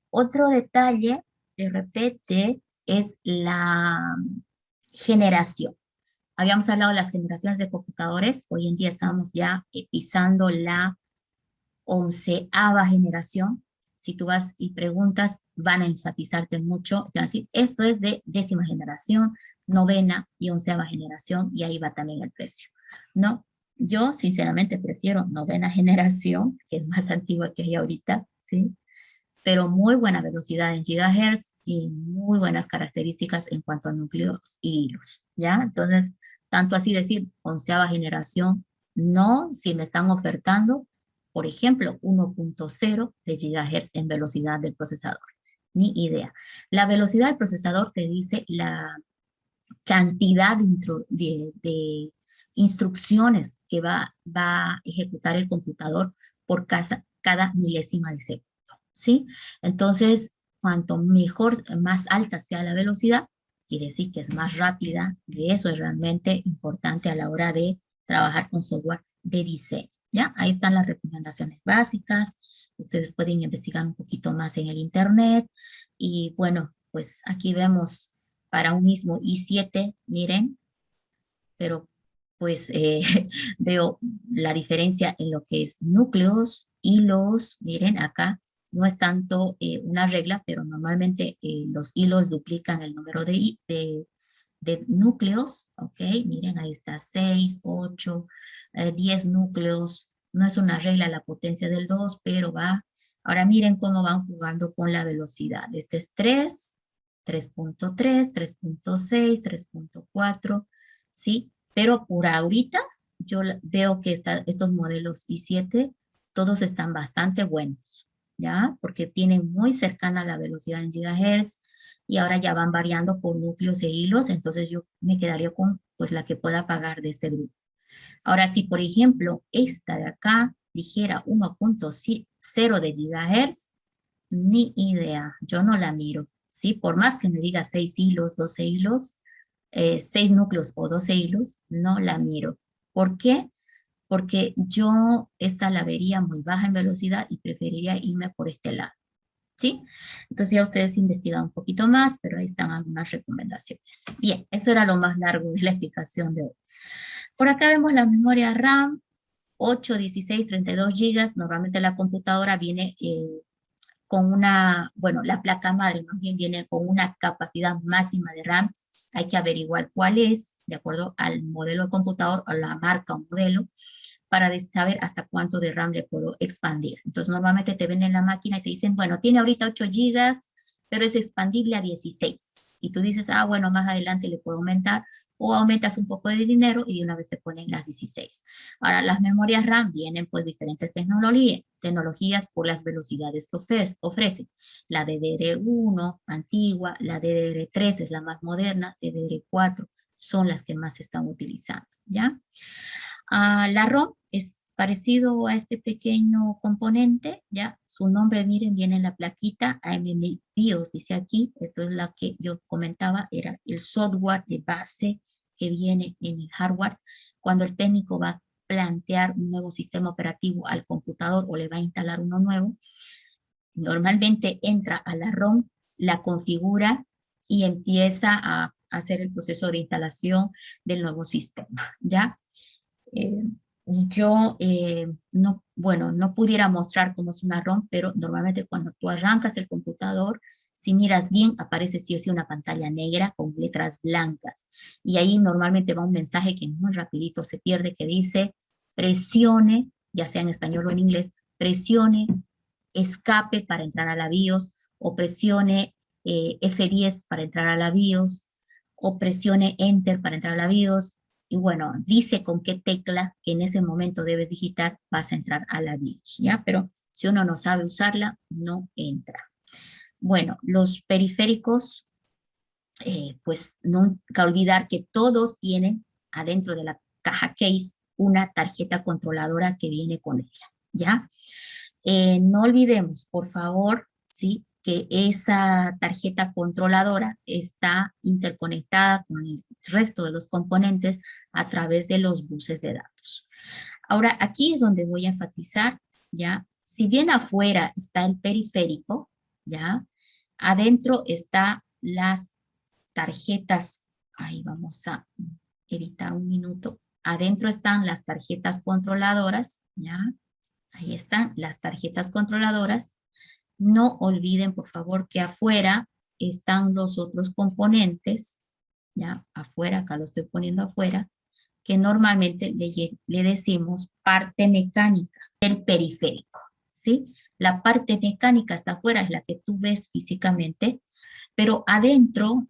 Otro detalle, de repente, es la generación. Habíamos hablado de las generaciones de computadores, hoy en día estamos ya pisando la 11ª generación. Si tú vas y preguntas, van a enfatizarte mucho, te van a decir, esto es de 10ª generación, 9ª y 11ª generación, y ahí va también el precio, ¿no? Yo, sinceramente, prefiero 9ª generación, que es más antigua que hay ahorita, ¿sí? Pero muy buena velocidad en gigahertz y muy buenas características en cuanto a núcleos y hilos, ¿ya? Entonces, tanto así decir 11ª generación, no, si me están ofertando, por ejemplo, 1.0 de gigahertz en velocidad del procesador. Ni idea. La velocidad del procesador te dice la cantidad de instrucciones que va a ejecutar el computador por cada milésima de segundo, ¿sí? Entonces, cuanto mejor, más alta sea la velocidad, quiere decir que es más rápida, y eso es realmente importante a la hora de trabajar con software de diseño, ¿ya? Ahí están las recomendaciones básicas, ustedes pueden investigar un poquito más en el internet, y bueno, pues aquí vemos para un mismo i7, miren, pero pues veo la diferencia en lo que es núcleos, hilos, miren acá, no es tanto una regla, pero normalmente los hilos duplican el número de núcleos, ¿ok? Miren, ahí está 6, 8, 10 núcleos, no es una regla la potencia del 2, pero va. Ahora miren cómo van jugando con la velocidad. Este es 3, 3.3, 3.6, 3.4, ¿sí? Pero por ahorita yo veo que estos modelos i7 todos están bastante buenos, ¿ya? Porque tienen muy cercana la velocidad en gigahertz y ahora ya van variando por núcleos e hilos, entonces yo me quedaría con pues la que pueda pagar de este grupo. Ahora, si por ejemplo esta de acá dijera 1.0 de gigahertz, ni idea, yo no la miro, ¿sí? Por más que me diga 6 hilos, 12 hilos, 6 núcleos o 12 hilos, no la miro. ¿Por qué? Porque yo esta la vería muy baja en velocidad y preferiría irme por este lado, ¿sí? Entonces ya ustedes investigan un poquito más, pero ahí están algunas recomendaciones. Bien, eso era lo más largo de la explicación de hoy. Por acá vemos la memoria RAM, 8, 16, 32 gigas. Normalmente la computadora viene con una, bueno, la placa madre más bien viene con una capacidad máxima de RAM. Hay que averiguar cuál es, de acuerdo al modelo de computador o la marca o modelo, para saber hasta cuánto de RAM le puedo expandir. Entonces, normalmente te ven en la máquina y te dicen, bueno, tiene ahorita 8 gigas, pero es expandible a 16. Y tú dices, ah, bueno, más adelante le puedo aumentar, o aumentas un poco de dinero y de una vez te ponen las 16. Ahora, las memorias RAM vienen pues diferentes tecnologías por las velocidades que ofrecen. La DDR1 antigua, la DDR3 es la más moderna, DDR4 son las que más se están utilizando, ¿ya? La ROM es parecido a este pequeño componente, ya su nombre, miren, viene en la plaquita, AMM BIOS, dice aquí, esto es la que yo comentaba, era el software de base que viene en el hardware. Cuando el técnico va a plantear un nuevo sistema operativo al computador o le va a instalar uno nuevo, normalmente entra a la ROM, la configura y empieza a hacer el proceso de instalación del nuevo sistema, ¿ya? Yo no, bueno, no pudiera mostrar cómo es una ROM, pero normalmente cuando tú arrancas el computador, si miras bien, aparece sí o sí una pantalla negra con letras blancas. Y ahí normalmente va un mensaje que muy rapidito se pierde, que dice, presione, ya sea en español o en inglés, presione escape para entrar a la BIOS, o presione F10 para entrar a la BIOS, o presione Enter para entrar a la BIOS, y bueno, dice con qué tecla que en ese momento debes digitar, vas a entrar a la BIOS, ¿ya? Pero si uno no sabe usarla, no entra. Bueno, los periféricos, pues nunca olvidar que todos tienen adentro de la caja case una tarjeta controladora que viene con ella, ¿ya? No olvidemos, por favor, ¿sí?, que esa tarjeta controladora está interconectada con el resto de los componentes a través de los buses de datos. Ahora, aquí es donde voy a enfatizar, ¿ya? Si bien afuera está el periférico, ¿ya? Adentro están las tarjetas, ahí vamos a editar un minuto, adentro están las tarjetas controladoras, ¿ya? Ahí están las tarjetas controladoras. No olviden, por favor, que afuera están los otros componentes, ya, afuera, acá lo estoy poniendo afuera, que normalmente le decimos parte mecánica del periférico, ¿sí? La parte mecánica está afuera, es la que tú ves físicamente, pero adentro,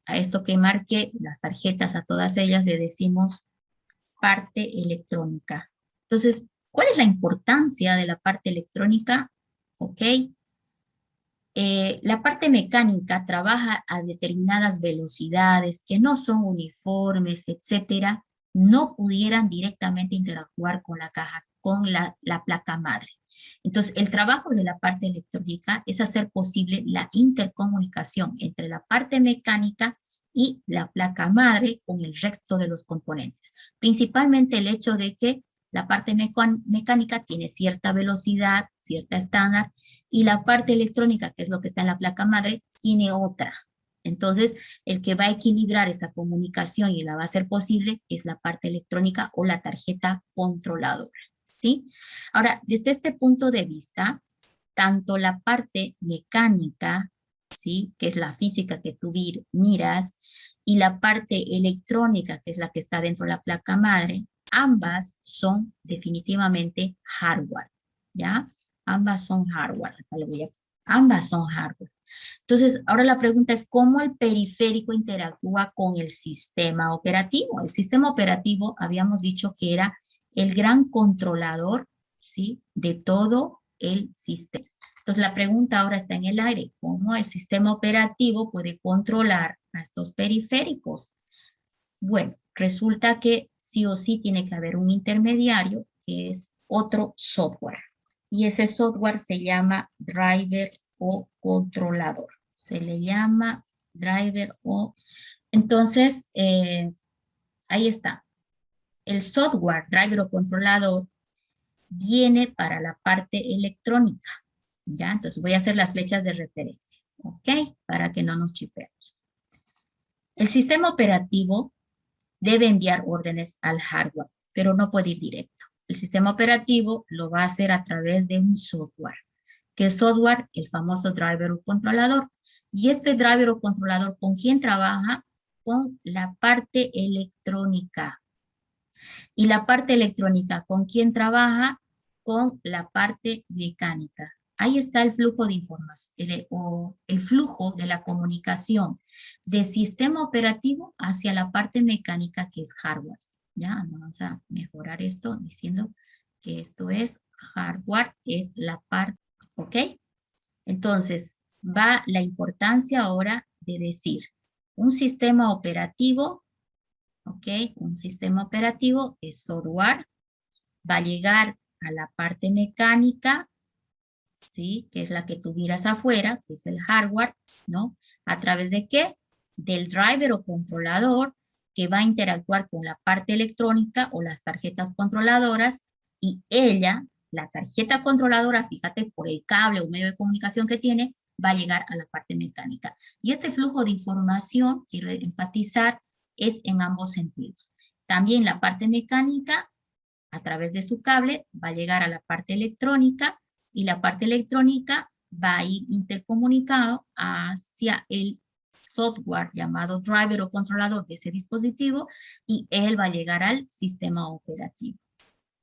a esto que marqué, las tarjetas, a todas ellas le decimos parte electrónica. Entonces, ¿cuál es la importancia de la parte electrónica? Ok. La parte mecánica trabaja a determinadas velocidades que no son uniformes, etcétera, no pudieran directamente interactuar con la caja, con la placa madre. Entonces, el trabajo de la parte electrónica es hacer posible la intercomunicación entre la parte mecánica y la placa madre con el resto de los componentes. Principalmente el hecho de que la parte mecánica tiene cierta velocidad, cierta estándar, y la parte electrónica, que es lo que está en la placa madre, tiene otra. Entonces, el que va a equilibrar esa comunicación y la va a hacer posible es la parte electrónica o la tarjeta controladora, ¿sí? Ahora, desde este punto de vista, tanto la parte mecánica, ¿sí?, que es la física que tú miras, y la parte electrónica, que es la que está dentro de la placa madre, ambas son definitivamente hardware, ¿ya? Ambas son hardware. Ambas son hardware. Entonces, ahora la pregunta es, ¿cómo el periférico interactúa con el sistema operativo? El sistema operativo, habíamos dicho que era el gran controlador, ¿sí?, de todo el sistema. Entonces, la pregunta ahora está en el aire, ¿cómo el sistema operativo puede controlar a estos periféricos? Bueno, resulta que sí o sí tiene que haber un intermediario, que es otro software. Y ese software se llama driver o controlador. Se le llama driver o... Entonces, ahí está. El software driver o controlador viene para la parte electrónica, ¿ya? Entonces voy a hacer las flechas de referencia, ¿ok? Para que no nos chipemos. El sistema operativo debe enviar órdenes al hardware, pero no puede ir directo. El sistema operativo lo va a hacer a través de un software. ¿Qué software? El famoso driver o controlador. Y este driver o controlador, ¿con quién trabaja? Con la parte electrónica. Y la parte electrónica, ¿con quién trabaja? Con la parte mecánica. Ahí está el flujo de información, el flujo de la comunicación del sistema operativo hacia la parte mecánica, que es hardware. Ya, vamos a mejorar esto diciendo que esto es hardware, es la parte, ¿ok? Entonces, va la importancia ahora de decir, un sistema operativo, ¿ok? Un sistema operativo es software, va a llegar a la parte mecánica, ¿sí? Que es la que tú miras afuera, que es el hardware, ¿no? ¿A través de qué? Del driver o controlador que va a interactuar con la parte electrónica o las tarjetas controladoras y ella, la tarjeta controladora, fíjate, por el cable o medio de comunicación que tiene, va a llegar a la parte mecánica. Y este flujo de información, quiero enfatizar, es en ambos sentidos. También la parte mecánica, a través de su cable, va a llegar a la parte electrónica y la parte electrónica va a ir intercomunicado hacia el software llamado driver o controlador de ese dispositivo y él va a llegar al sistema operativo.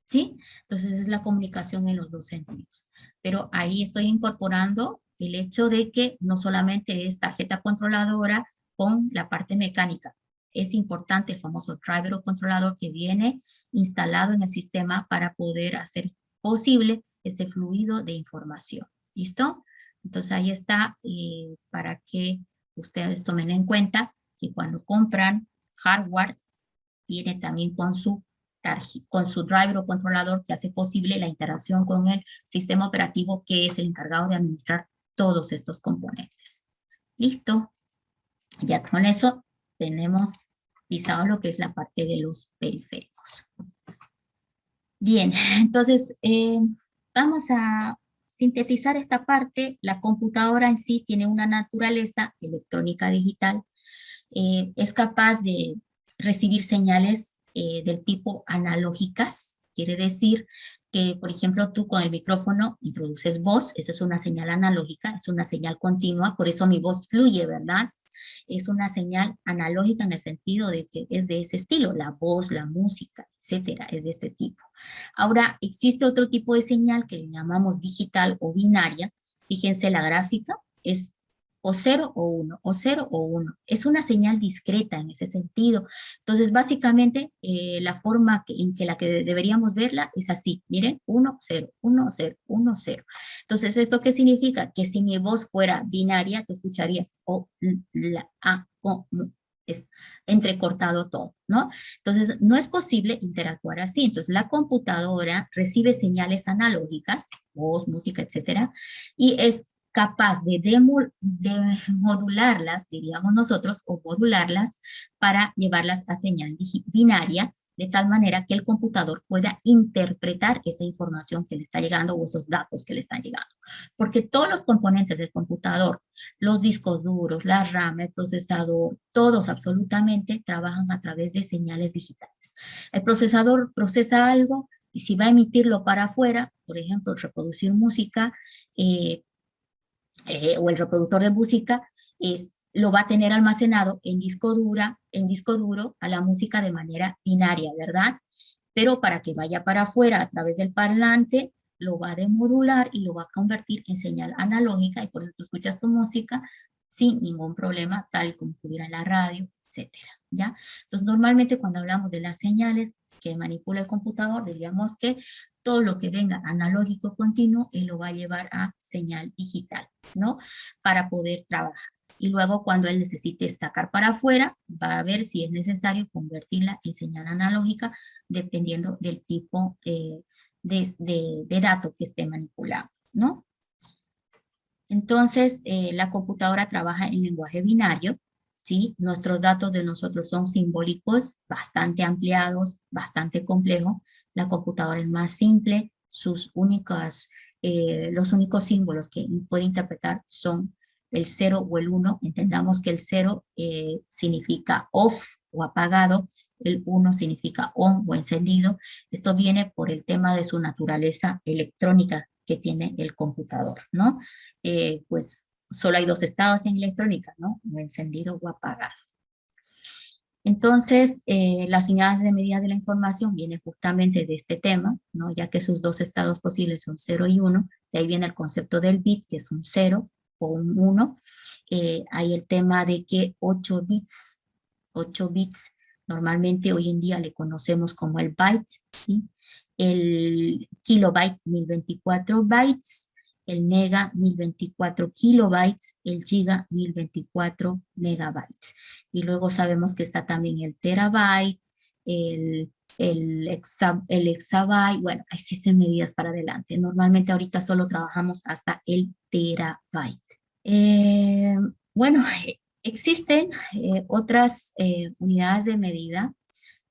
¿Sí? Entonces es la comunicación en los dos sentidos. Pero ahí estoy incorporando el hecho de que no solamente es tarjeta controladora con la parte mecánica. Es importante el famoso driver o controlador que viene instalado en el sistema para poder hacer posible ese fluido de información. ¿Listo? Entonces ahí está para que ustedes tomen en cuenta que cuando compran hardware, viene también con su driver o controlador que hace posible la interacción con el sistema operativo que es el encargado de administrar todos estos componentes. Listo. Ya con eso tenemos pisado lo que es la parte de los periféricos. Bien, entonces vamos a sintetizar esta parte. La computadora en sí tiene una naturaleza electrónica digital. Es capaz de recibir señales del tipo analógicas. Quiere decir que, por ejemplo, tú con el micrófono introduces voz, eso es una señal analógica, es una señal continua, por eso mi voz fluye, ¿verdad? Es una señal analógica en el sentido de que es de ese estilo, la voz, la música, etcétera, es de este tipo. Ahora, existe otro tipo de señal que le llamamos digital o binaria. Fíjense la gráfica, es o 0 o 1, o 0 o 1. Es una señal discreta en ese sentido. Entonces, básicamente, la forma en que deberíamos verla es así. Miren, 1, 0, 1, 0, 1, 0. Entonces, ¿esto qué significa? Que si mi voz fuera binaria, tú escucharías o, la, a, co, es entrecortado todo, ¿no? Entonces, no es posible interactuar así. Entonces, la computadora recibe señales analógicas, voz, música, etcétera, y es capaz de modularlas, diríamos nosotros, o modularlas para llevarlas a señal binaria, de tal manera que el computador pueda interpretar esa información que le está llegando o esos datos que le están llegando. Porque todos los componentes del computador, los discos duros, la RAM, el procesador, todos absolutamente trabajan a través de señales digitales. El procesador procesa algo y si va a emitirlo para afuera, por ejemplo, reproducir música, o el reproductor de música lo va a tener almacenado en disco duro a la música de manera binaria, ¿verdad? Pero para que vaya para afuera a través del parlante, lo va a demodular y lo va a convertir en señal analógica y por eso tú escuchas tu música sin ningún problema, tal como estuviera en la radio, etcétera, ¿ya? Entonces, normalmente cuando hablamos de las señales que manipula el computador, diríamos que todo lo que venga analógico continuo, él lo va a llevar a señal digital, ¿no? Para poder trabajar. Y luego cuando él necesite sacar para afuera, va a ver si es necesario convertirla en señal analógica, dependiendo del tipo de dato que esté manipulando, ¿no? Entonces, la computadora trabaja en lenguaje binario, ¿sí? Nuestros datos de nosotros son simbólicos, bastante ampliados, bastante complejos. La computadora es más simple, los únicos símbolos que puede interpretar son el 0 o el 1. Entendamos que el 0 significa off o apagado, el 1 significa on o encendido. Esto viene por el tema de su naturaleza electrónica que tiene el computador, ¿no? Pues solo hay dos estados en electrónica, ¿no? O encendido o apagado. Entonces, las unidades de medida de la información vienen justamente de este tema, ¿no? Ya que sus dos estados posibles son 0 y 1, de ahí viene el concepto del bit, que es un 0 o un 1. Hay el tema de que 8 bits, normalmente hoy en día le conocemos como el byte, ¿sí? El kilobyte, 1024 bytes, el mega, 1024 kilobytes, el giga, 1024 megabytes. Y luego sabemos que está también el terabyte, el exabyte, bueno, existen medidas para adelante. Normalmente ahorita solo trabajamos hasta el terabyte. Bueno, existen otras unidades de medida.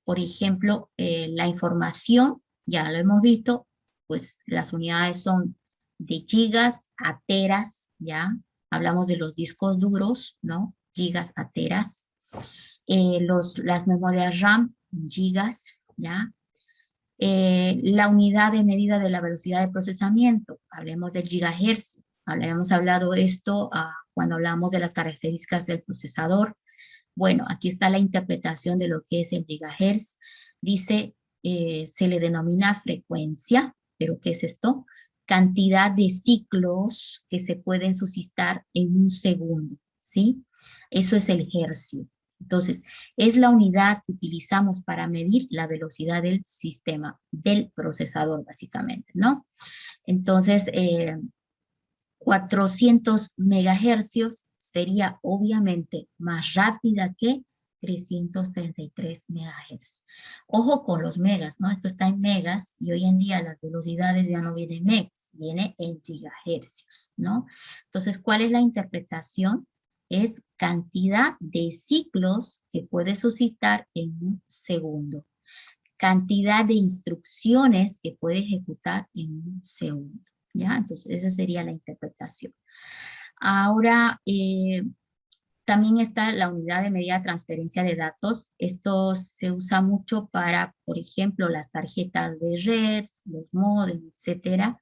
Por ejemplo, la información, ya lo hemos visto, pues las unidades son de gigas a teras, ¿ya? Hablamos de los discos duros, ¿no? Gigas a teras. Las memorias RAM, gigas, ¿ya? La unidad de medida de la velocidad de procesamiento, hablemos del gigahertz, habíamos hablado esto cuando hablamos de las características del procesador. Bueno, aquí está la interpretación de lo que es el gigahertz. Dice, se le denomina frecuencia, pero ¿qué es esto? Cantidad de ciclos que se pueden suscitar en un segundo, ¿sí? Eso es el hercio. Entonces, es la unidad que utilizamos para medir la velocidad del sistema, del procesador, básicamente, ¿no? Entonces, 400 megahercios sería obviamente más rápida que 333 megahertz. Ojo con los megas, ¿no? Esto está en megas y hoy en día las velocidades ya no vienen en megas, viene en gigahercios, ¿no? Entonces, ¿cuál es la interpretación? Es cantidad de ciclos que puede suscitar en un segundo. Cantidad de instrucciones que puede ejecutar en un segundo, ¿ya? Entonces, esa sería la interpretación. Ahora, también está la unidad de medida de transferencia de datos. Esto se usa mucho para, por ejemplo, las tarjetas de red, los modems, etcétera.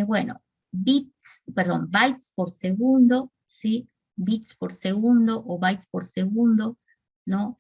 Bueno, bytes por segundo, ¿sí? Bits por segundo o bytes por segundo, ¿no?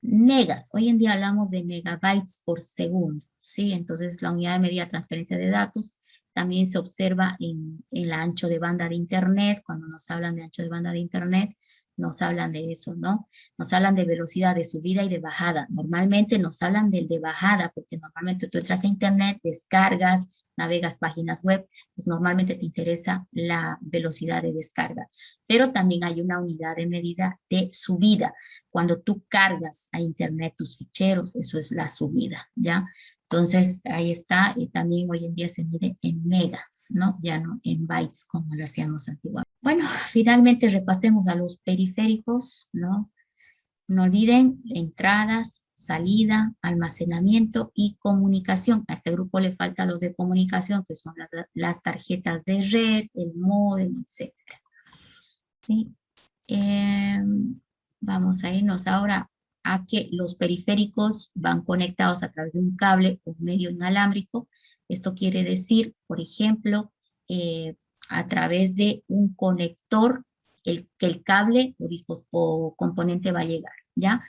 Megas, hoy en día hablamos de megabytes por segundo, ¿sí? Entonces la unidad de medida de transferencia de datos también se observa en el ancho de banda de Internet. Cuando nos hablan de ancho de banda de Internet, nos hablan de eso, ¿no? Nos hablan de velocidad de subida y de bajada. Normalmente nos hablan del de bajada, porque normalmente tú entras a Internet, descargas, navegas páginas web, pues normalmente te interesa la velocidad de descarga. Pero también hay una unidad de medida de subida. Cuando tú cargas a Internet tus ficheros, eso es la subida, ¿ya? Entonces, ahí está, y también hoy en día se mide en megas, ¿no? Ya no en bytes como lo hacíamos antiguamente. Bueno, finalmente repasemos a los periféricos, ¿no? No olviden entradas, salida, almacenamiento y comunicación. A este grupo le faltan los de comunicación, que son las tarjetas de red, el módem, etc. ¿Sí? Vamos a irnos ahora a que los periféricos van conectados a través de un cable o medio inalámbrico. Esto quiere decir, por ejemplo, a través de un conector, que el cable o componente va a llegar, ¿ya?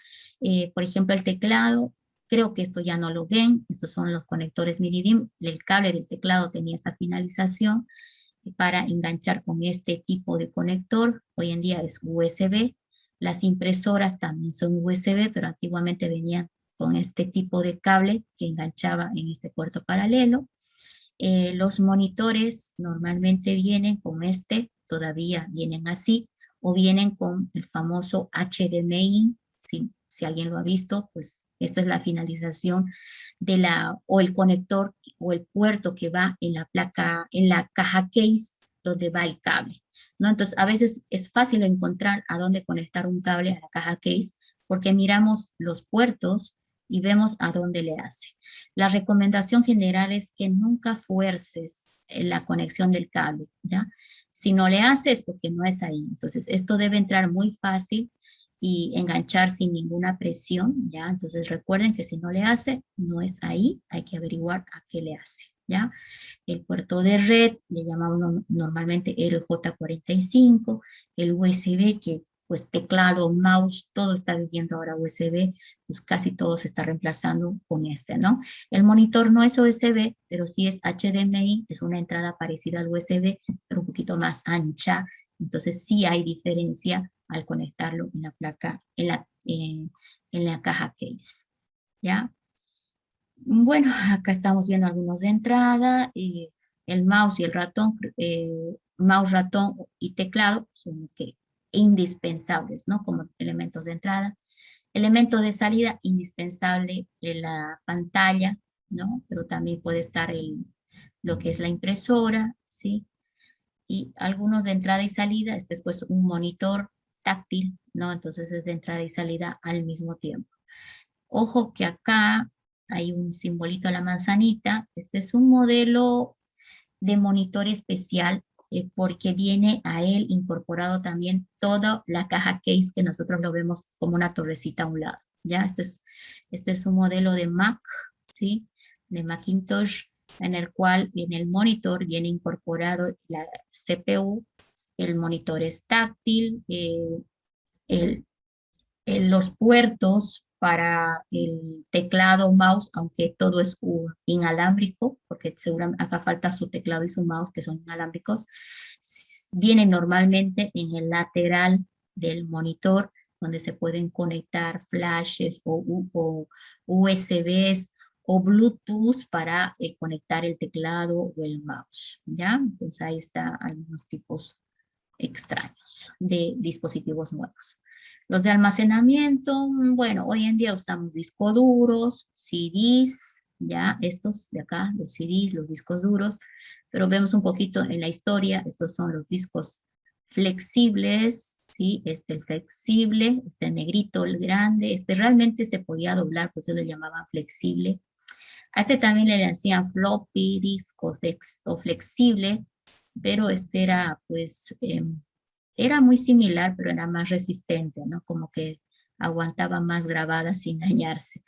Por ejemplo, el teclado, creo que esto ya no lo ven, estos son los conectores mini-DIMM, el cable del teclado tenía esta finalización para enganchar con este tipo de conector, hoy en día es USB. Las impresoras también son USB, pero antiguamente venían con este tipo de cable que enganchaba en este puerto paralelo. Los monitores normalmente vienen con este, todavía vienen así, o vienen con el famoso HDMI, si alguien lo ha visto, pues esta es la finalización o el conector o el puerto que va en la placa, en la caja case donde va el cable, ¿no? Entonces, a veces es fácil encontrar a dónde conectar un cable a la caja case porque miramos los puertos y vemos a dónde le hace. La recomendación general es que nunca fuerces la conexión del cable, ¿ya? Si no le haces, porque no es ahí. Entonces, esto debe entrar muy fácil y enganchar sin ninguna presión, ¿ya? Entonces, recuerden que si no le hace, no es ahí, hay que averiguar a qué le hace, ¿ya? El puerto de red, le llamamos normalmente RJ45, el USB que pues teclado, mouse, todo está viviendo ahora USB, pues casi todo se está reemplazando con este, ¿no? El monitor no es USB, pero sí es HDMI, es una entrada parecida al USB, pero un poquito más ancha, entonces sí hay diferencia al conectarlo en la placa, en la caja case, ¿ya? Bueno, acá estamos viendo algunos de entrada, el mouse y el ratón, mouse, ratón y teclado son indispensables, ¿no? Como elementos de entrada. Elemento de salida indispensable en la pantalla, ¿no? Pero también puede estar lo que es la impresora, ¿sí? Y algunos de entrada y salida, este es pues un monitor táctil, ¿no? Entonces es de entrada y salida al mismo tiempo. Ojo que acá hay un simbolito a la manzanita, este es un modelo de monitor especial porque viene a él incorporado también toda la caja case que nosotros lo vemos como una torrecita a un lado, ¿ya? Este es un modelo de Mac, ¿sí? De Macintosh, en el cual en el monitor viene incorporado la CPU, el monitor es táctil, el, los puertos para el teclado, mouse, aunque todo es inalámbrico, porque seguramente acá falta su teclado y su mouse, que son inalámbricos, vienen normalmente en el lateral del monitor, donde se pueden conectar flashes o USBs o Bluetooth para conectar el teclado o el mouse, ¿ya? Entonces ahí está algunos tipos extraños de dispositivos nuevos. Los de almacenamiento, bueno, hoy en día usamos discos duros, CDs, ya estos de acá, los CDs, los discos duros, pero vemos un poquito en la historia, estos son los discos flexibles, ¿sí? Este flexible, este negrito, el grande, este realmente se podía doblar, pues ellos le llamaban flexible. A este también le decían floppy, disco o flexible, pero este era pues era muy similar, pero era más resistente, ¿no? Como que aguantaba más grabadas sin dañarse.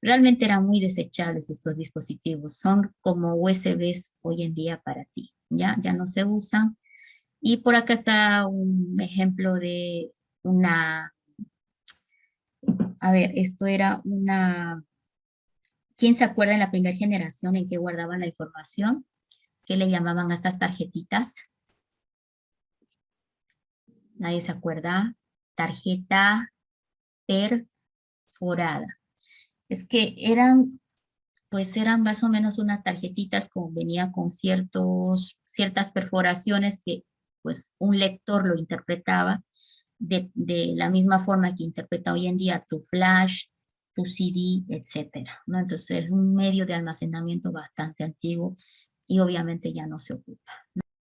Realmente eran muy desechables estos dispositivos, son como USBs hoy en día para ti, ¿ya? Ya no se usan. Y por acá está un ejemplo de una, a ver, esto era una, ¿quién se acuerda en la primera generación en que guardaban la información? ¿Qué le llamaban a estas tarjetitas? ¿Nadie se acuerda? Tarjeta perforada. Es que eran, pues eran más o menos unas tarjetitas como venía con ciertas perforaciones que pues un lector lo interpretaba de la misma forma que interpreta hoy en día tu flash, tu CD, etcétera, ¿no? Entonces es un medio de almacenamiento bastante antiguo y obviamente ya no se ocupa.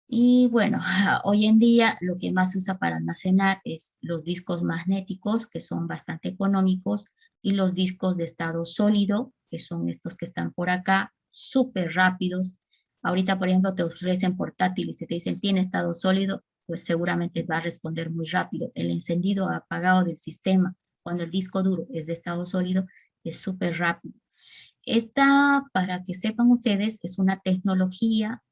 Y bueno, hoy en día lo que más se usa para almacenar es los discos magnéticos, que son bastante económicos, y los discos de estado sólido, que son estos que están por acá, súper rápidos. Ahorita, por ejemplo, te ofrecen portátiles y te dicen, ¿tiene estado sólido? Pues seguramente va a responder muy rápido. El encendido apagado del sistema, cuando el disco duro es de estado sólido, es súper rápido. Esta, para que sepan ustedes, es una tecnología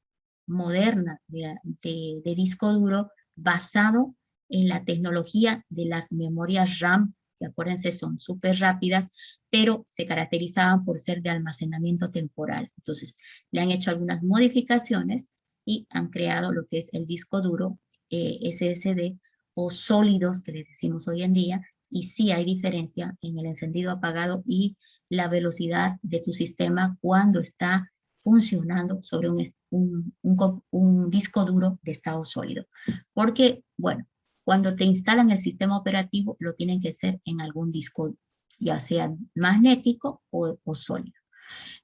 moderna de disco duro basado en la tecnología de las memorias RAM, que acuérdense son súper rápidas, pero se caracterizaban por ser de almacenamiento temporal. Entonces, le han hecho algunas modificaciones y han creado lo que es el disco duro SSD o sólidos que le decimos hoy en día, y sí hay diferencia en el encendido apagado y la velocidad de tu sistema cuando está funcionando sobre un disco duro de estado sólido. Porque, bueno, cuando te instalan el sistema operativo, lo tienen que hacer en algún disco, ya sea magnético o sólido.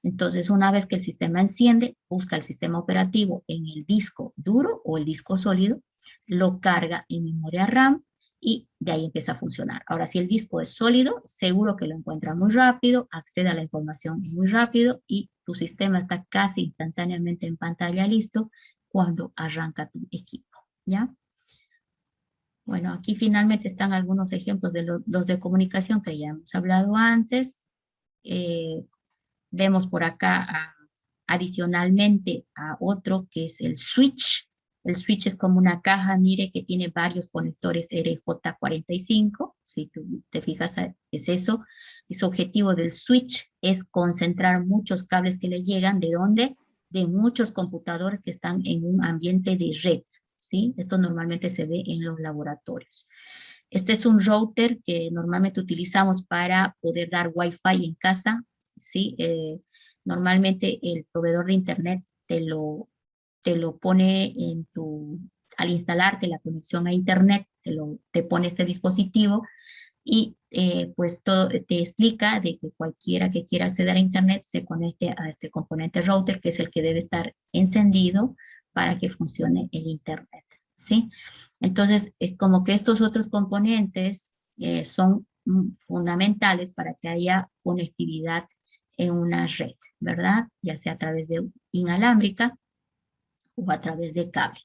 Entonces, una vez que el sistema enciende, busca el sistema operativo en el disco duro o el disco sólido, lo carga en memoria RAM y de ahí empieza a funcionar. Ahora, si el disco es sólido, seguro que lo encuentra muy rápido, accede a la información muy rápido y tu sistema está casi instantáneamente en pantalla listo cuando arranca tu equipo, ¿ya? Bueno, aquí finalmente están algunos ejemplos de los de comunicación que ya hemos hablado antes. Eh, Vemos por acá adicionalmente a otro que es el switch. El switch es como una caja, mire, que tiene varios conectores RJ45. Si tú te fijas, es eso. Y su objetivo del switch es concentrar muchos cables que le llegan. ¿De dónde? De muchos computadores que están en un ambiente de red, ¿sí? Esto normalmente se ve en los laboratorios. Este es un router que normalmente utilizamos para poder dar Wi-Fi en casa, ¿sí? Normalmente el proveedor de internet te lo pone en al instalarte la conexión a internet, te pone este dispositivo y pues todo te explica de que cualquiera que quiera acceder a Internet se conecte a este componente router, que es el que debe estar encendido para que funcione el Internet, ¿sí? Entonces, como que estos otros componentes son fundamentales para que haya conectividad en una red, ¿verdad? Ya sea a través de inalámbrica o a través de cable.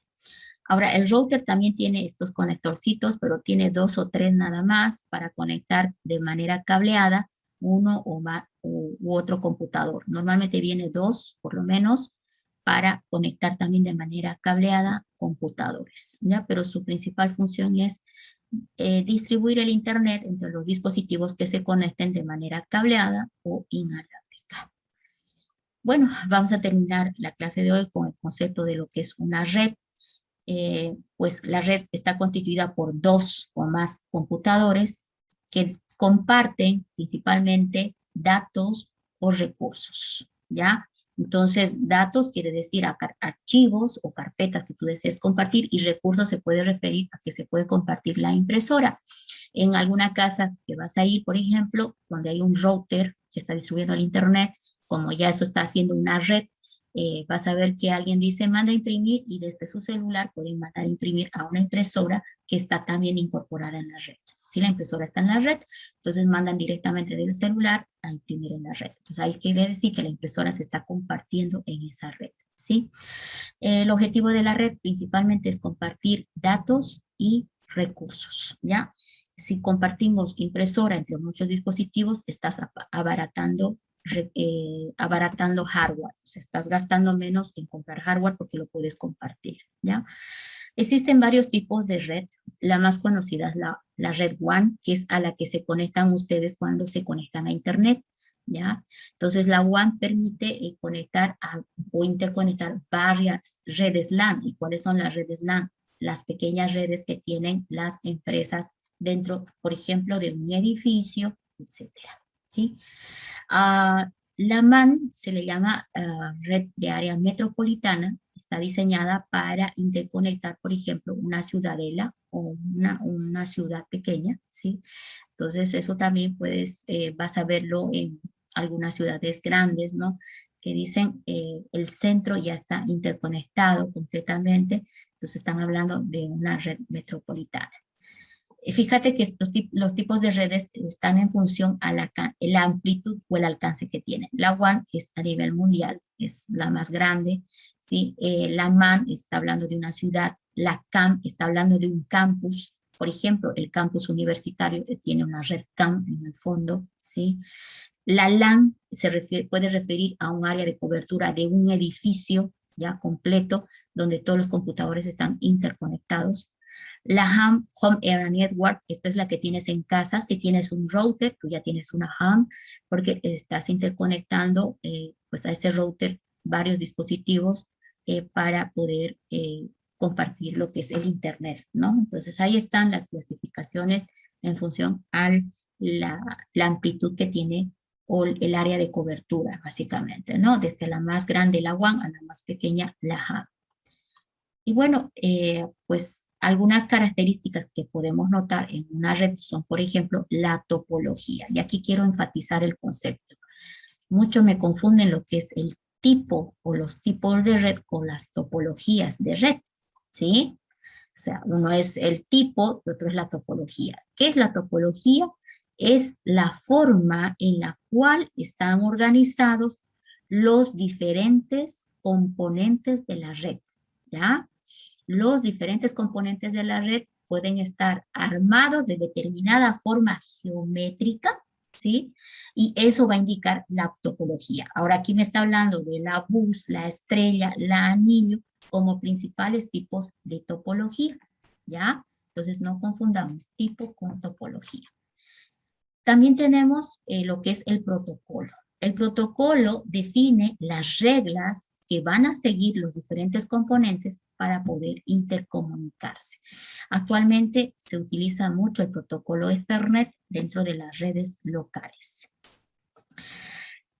Ahora, el router también tiene estos conectorcitos, pero tiene 2 o 3 nada más para conectar de manera cableada uno o más u otro computador. Normalmente viene 2, por lo menos, para conectar también de manera cableada computadores, ¿ya? Pero su principal función es distribuir el Internet entre los dispositivos que se conecten de manera cableada o inalámbrica. Bueno, vamos a terminar la clase de hoy con el concepto de lo que es una red. Pues la red está constituida por 2 o más computadores que comparten principalmente datos o recursos, ¿ya? Entonces, datos quiere decir archivos o carpetas que tú desees compartir, y recursos se puede referir a que se puede compartir la impresora. En alguna casa que vas a ir, por ejemplo, donde hay un router que está distribuyendo el Internet, como ya eso está haciendo una red, vas a ver que alguien dice manda a imprimir, y desde su celular pueden mandar a imprimir a una impresora que está también incorporada en la red. Si la impresora está en la red, entonces mandan directamente del celular a imprimir en la red. Entonces ahí quiere decir que la impresora se está compartiendo en esa red, ¿sí? El objetivo de la red principalmente es compartir datos y recursos, ¿ya? Si compartimos impresora entre muchos dispositivos, estás abaratando hardware, o sea, estás gastando menos en comprar hardware porque lo puedes compartir, ¿ya? Existen varios tipos de red. La más conocida es la red WAN, que es a la que se conectan ustedes cuando se conectan a Internet, ¿ya? Entonces, la WAN permite conectar o interconectar varias redes LAN. ¿Y cuáles son las redes LAN? Las pequeñas redes que tienen las empresas dentro, por ejemplo, de un edificio, etcétera, ¿sí? La MAN se le llama red de área metropolitana. Está diseñada para interconectar, por ejemplo, una ciudadela o una ciudad pequeña, ¿sí? Entonces, eso también vas a verlo en algunas ciudades grandes, ¿no? Que dicen el centro ya está interconectado completamente. Entonces, están hablando de una red metropolitana. Fíjate que los tipos de redes están en función a la amplitud o el alcance que tienen. La WAN es a nivel mundial, es la más grande, ¿sí? La MAN está hablando de una ciudad, la CAM está hablando de un campus. Por ejemplo, el campus universitario tiene una red CAM en el fondo, ¿sí? La LAN puede referir a un área de cobertura de un edificio ya completo, donde todos los computadores están interconectados. La Home Area Network, esta es la que tienes en casa. Si tienes un router, tú ya tienes una home, porque estás interconectando pues a ese router varios dispositivos para poder compartir lo que es el Internet, ¿no? Entonces ahí están las clasificaciones en función a la amplitud que tiene o el área de cobertura, básicamente, ¿no? Desde la más grande, la WAN, a la más pequeña, la home. Y bueno, pues algunas características que podemos notar en una red son, por ejemplo, la topología. Y aquí quiero enfatizar el concepto. Muchos me confunden lo que es el tipo o los tipos de red con las topologías de red, ¿sí? O sea, uno es el tipo y otro es la topología. ¿Qué es la topología? Es la forma en la cual están organizados los diferentes componentes de la red, ¿ya? Los diferentes componentes de la red pueden estar armados de determinada forma geométrica, ¿sí? Y eso va a indicar la topología. Ahora aquí me está hablando de la bus, la estrella, la anillo, como principales tipos de topología, ¿ya? Entonces no confundamos tipo con topología. También tenemos lo que es el protocolo. El protocolo define las reglas que van a seguir los diferentes componentes para poder intercomunicarse. Actualmente se utiliza mucho el protocolo Ethernet dentro de las redes locales.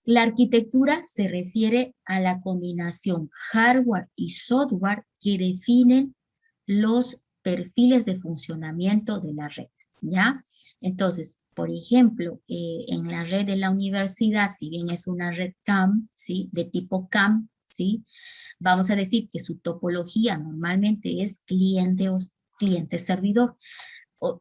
La arquitectura se refiere a la combinación hardware y software que definen los perfiles de funcionamiento de la red. ¿ya? Entonces, por ejemplo, en la red de la universidad, si bien es una red CAM, ¿sí? De tipo CAM, ¿sí? Vamos a decir que su topología normalmente es cliente o cliente-servidor.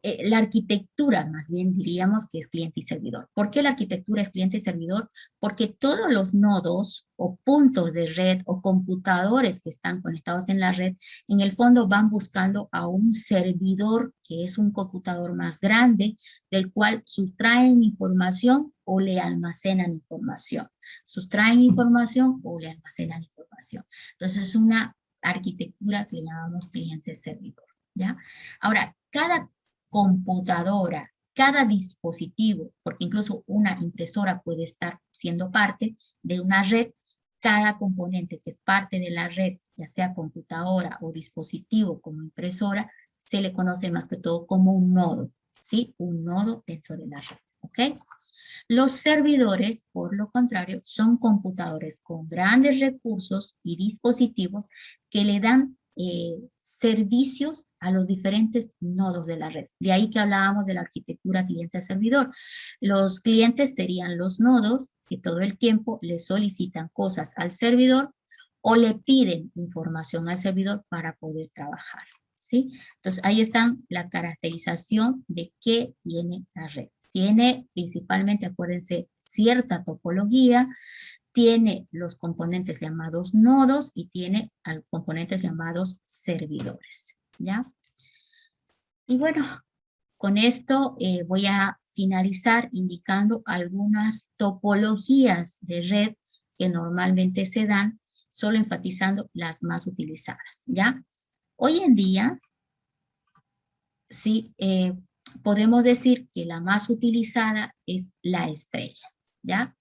La arquitectura, más bien diríamos que es cliente y servidor. ¿Por qué la arquitectura es cliente y servidor? Porque todos los nodos o puntos de red o computadores que están conectados en la red, en el fondo van buscando a un servidor que es un computador más grande, del cual sustraen información o le almacenan información. Sustraen información o le almacenan información. Entonces es una arquitectura que llamamos cliente-servidor, ¿ya? Ahora, cada computadora, cada dispositivo, porque incluso una impresora puede estar siendo parte de una red, cada componente que es parte de la red, ya sea computadora o dispositivo como impresora, se le conoce más que todo como un nodo, ¿sí? Un nodo dentro de la red, ¿ok? Los servidores, por lo contrario, son computadores con grandes recursos y dispositivos que le dan servicios a los diferentes nodos de la red. De ahí que hablábamos de la arquitectura cliente-servidor. Los clientes serían los nodos que todo el tiempo le solicitan cosas al servidor o le piden información al servidor para poder trabajar, ¿sí? Entonces, ahí están la caracterización de qué tiene la red. Tiene principalmente, acuérdense, cierta topología, tiene los componentes llamados nodos y tiene componentes llamados servidores, ¿ya? Y bueno, con esto voy a finalizar indicando algunas topologías de red que normalmente se dan, solo enfatizando las más utilizadas, ¿ya? Hoy en día, sí, podemos decir que la más utilizada es la estrella, ¿ya?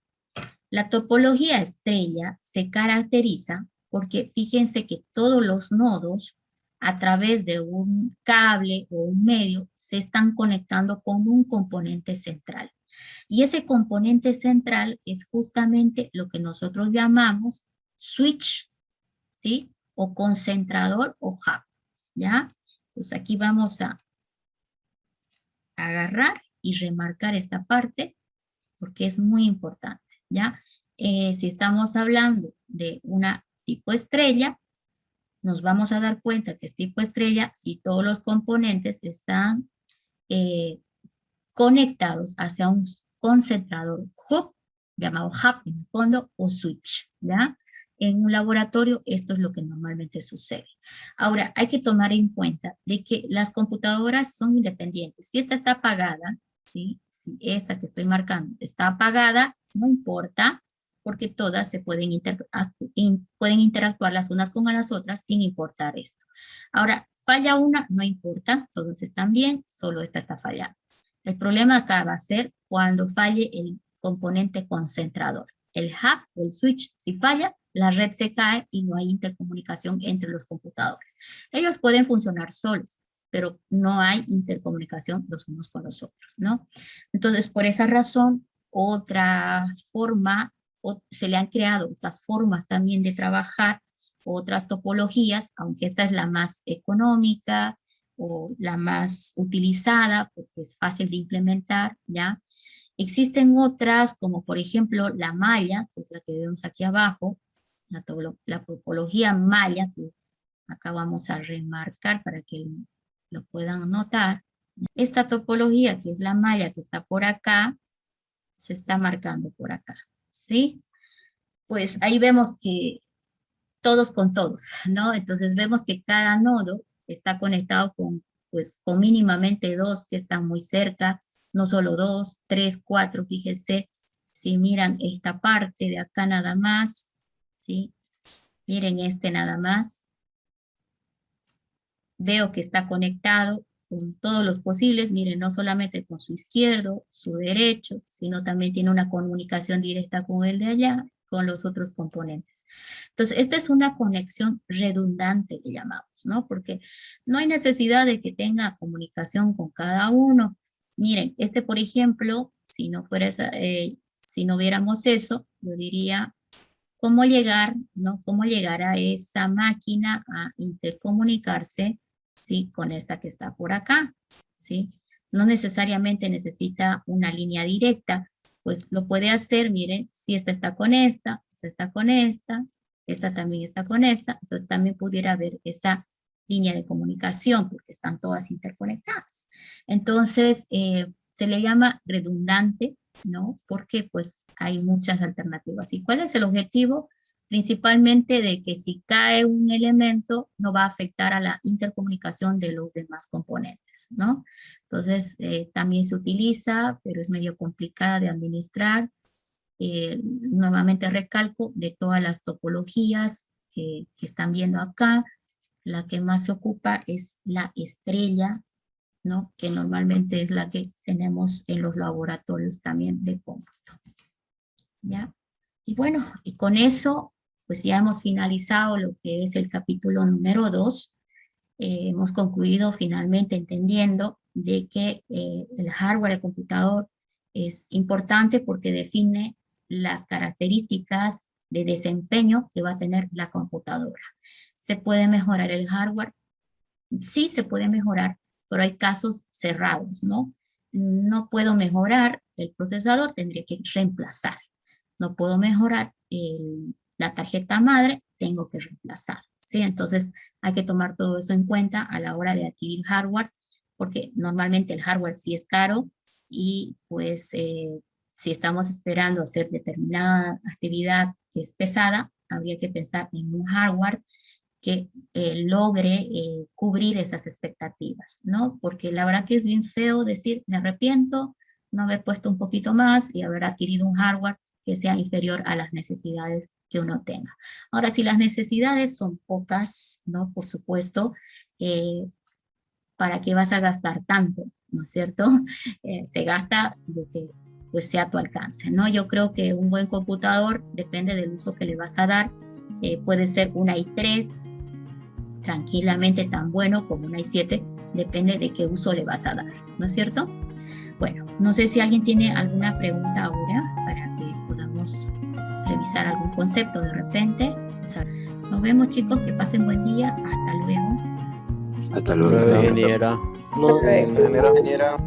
La topología estrella se caracteriza porque fíjense que todos los nodos a través de un cable o un medio se están conectando con un componente central. Y ese componente central es justamente lo que nosotros llamamos switch, ¿sí? O concentrador o hub, ¿ya? Entonces aquí vamos a agarrar y remarcar esta parte porque es muy importante, ¿ya? Si estamos hablando de una tipo estrella, nos vamos a dar cuenta que es tipo estrella si todos los componentes están conectados hacia un concentrador hub, llamado hub en el fondo, o switch, ¿ya? En un laboratorio esto es lo que normalmente sucede. Ahora, hay que tomar en cuenta de que las computadoras son independientes. Si esta está apagada, ¿sí? Si esta que estoy marcando está apagada, no importa, porque todas se pueden interactuar las unas con las otras sin importar esto. Ahora, falla una, no importa, todos están bien, solo esta está fallando. El problema acá va a ser cuando falle el componente concentrador. El hub o el switch, si falla, la red se cae y no hay intercomunicación entre los computadores. Ellos pueden funcionar solos, pero no hay intercomunicación los unos con los otros, ¿no? Entonces, por esa razón, otra forma, se le han creado otras formas también de trabajar, otras topologías, aunque esta es la más económica, o la más utilizada porque es fácil de implementar, ¿ya? Existen otras como por ejemplo la malla, que es la que vemos aquí abajo, la topología malla, que acá vamos a remarcar para que lo puedan notar. Esta topología, que es la malla que está por acá, se está marcando por acá, ¿sí? Pues ahí vemos que todos con todos, ¿no? Entonces vemos que cada nodo está conectado pues, con mínimamente dos que están muy cerca, no solo dos, tres, cuatro, fíjense, si miran esta parte de acá nada más, ¿sí? Miren este nada más. Veo que está conectado con todos los posibles, miren, no solamente con su izquierdo, su derecho, sino también tiene una comunicación directa con el de allá, con los otros componentes. Entonces, esta es una conexión redundante, le llamamos, ¿no? Porque no hay necesidad de que tenga comunicación con cada uno. Miren, este, por ejemplo, si no fuera si no viéramos eso, yo diría, ¿cómo llegar, no? ¿Cómo llegar a esa máquina a intercomunicarse, ¿sí? Con esta que está por acá, ¿sí? no necesariamente necesita una línea directa, pues lo puede hacer, miren, si esta está con esta también está con esta, entonces también pudiera haber esa línea de comunicación porque están todas interconectadas. Entonces, se le llama redundante, ¿no? Porque pues hay muchas alternativas. ¿Y cuál es el objetivo? Principalmente de que si cae un elemento no va a afectar a la intercomunicación de los demás componentes, ¿no? Entonces, también se utiliza, pero es medio complicada de administrar. Nuevamente recalco de todas las topologías que están viendo acá, la que más se ocupa es la estrella, ¿no? Que normalmente es la que tenemos en los laboratorios también de cómputo, ¿ya? Y bueno, y con eso, pues ya hemos finalizado lo que es el capítulo número 2. Hemos concluido finalmente entendiendo de que el hardware del computador es importante porque define las características de desempeño que va a tener la computadora. ¿Se puede mejorar el hardware? Sí, se puede mejorar, pero hay casos cerrados, ¿no? No puedo mejorar el procesador, tendría que reemplazar. No puedo mejorar la tarjeta madre, tengo que reemplazar, ¿sí? Entonces hay que tomar todo eso en cuenta a la hora de adquirir hardware, porque normalmente el hardware sí es caro y pues si estamos esperando hacer determinada actividad que es pesada, habría que pensar en un hardware que logre cubrir esas expectativas, ¿no? Porque la verdad que es bien feo decir, me arrepiento no haber puesto un poquito más y haber adquirido un hardware que sea inferior a las necesidades que uno tenga. Ahora, si las necesidades son pocas, ¿no? Por supuesto, ¿para qué vas a gastar tanto? ¿No es cierto? Se gasta lo que pues sea a tu alcance, ¿no? Yo creo que un buen computador depende del uso que le vas a dar. Puede ser una i3, tranquilamente tan bueno como una i7, depende de qué uso le vas a dar, ¿no es cierto? Bueno, no sé si alguien tiene alguna pregunta ahora para que podamos revisar algún concepto de repente. O sea, nos vemos, chicos, que pasen buen día, hasta luego. Hasta luego, ingeniera. Ingeniera.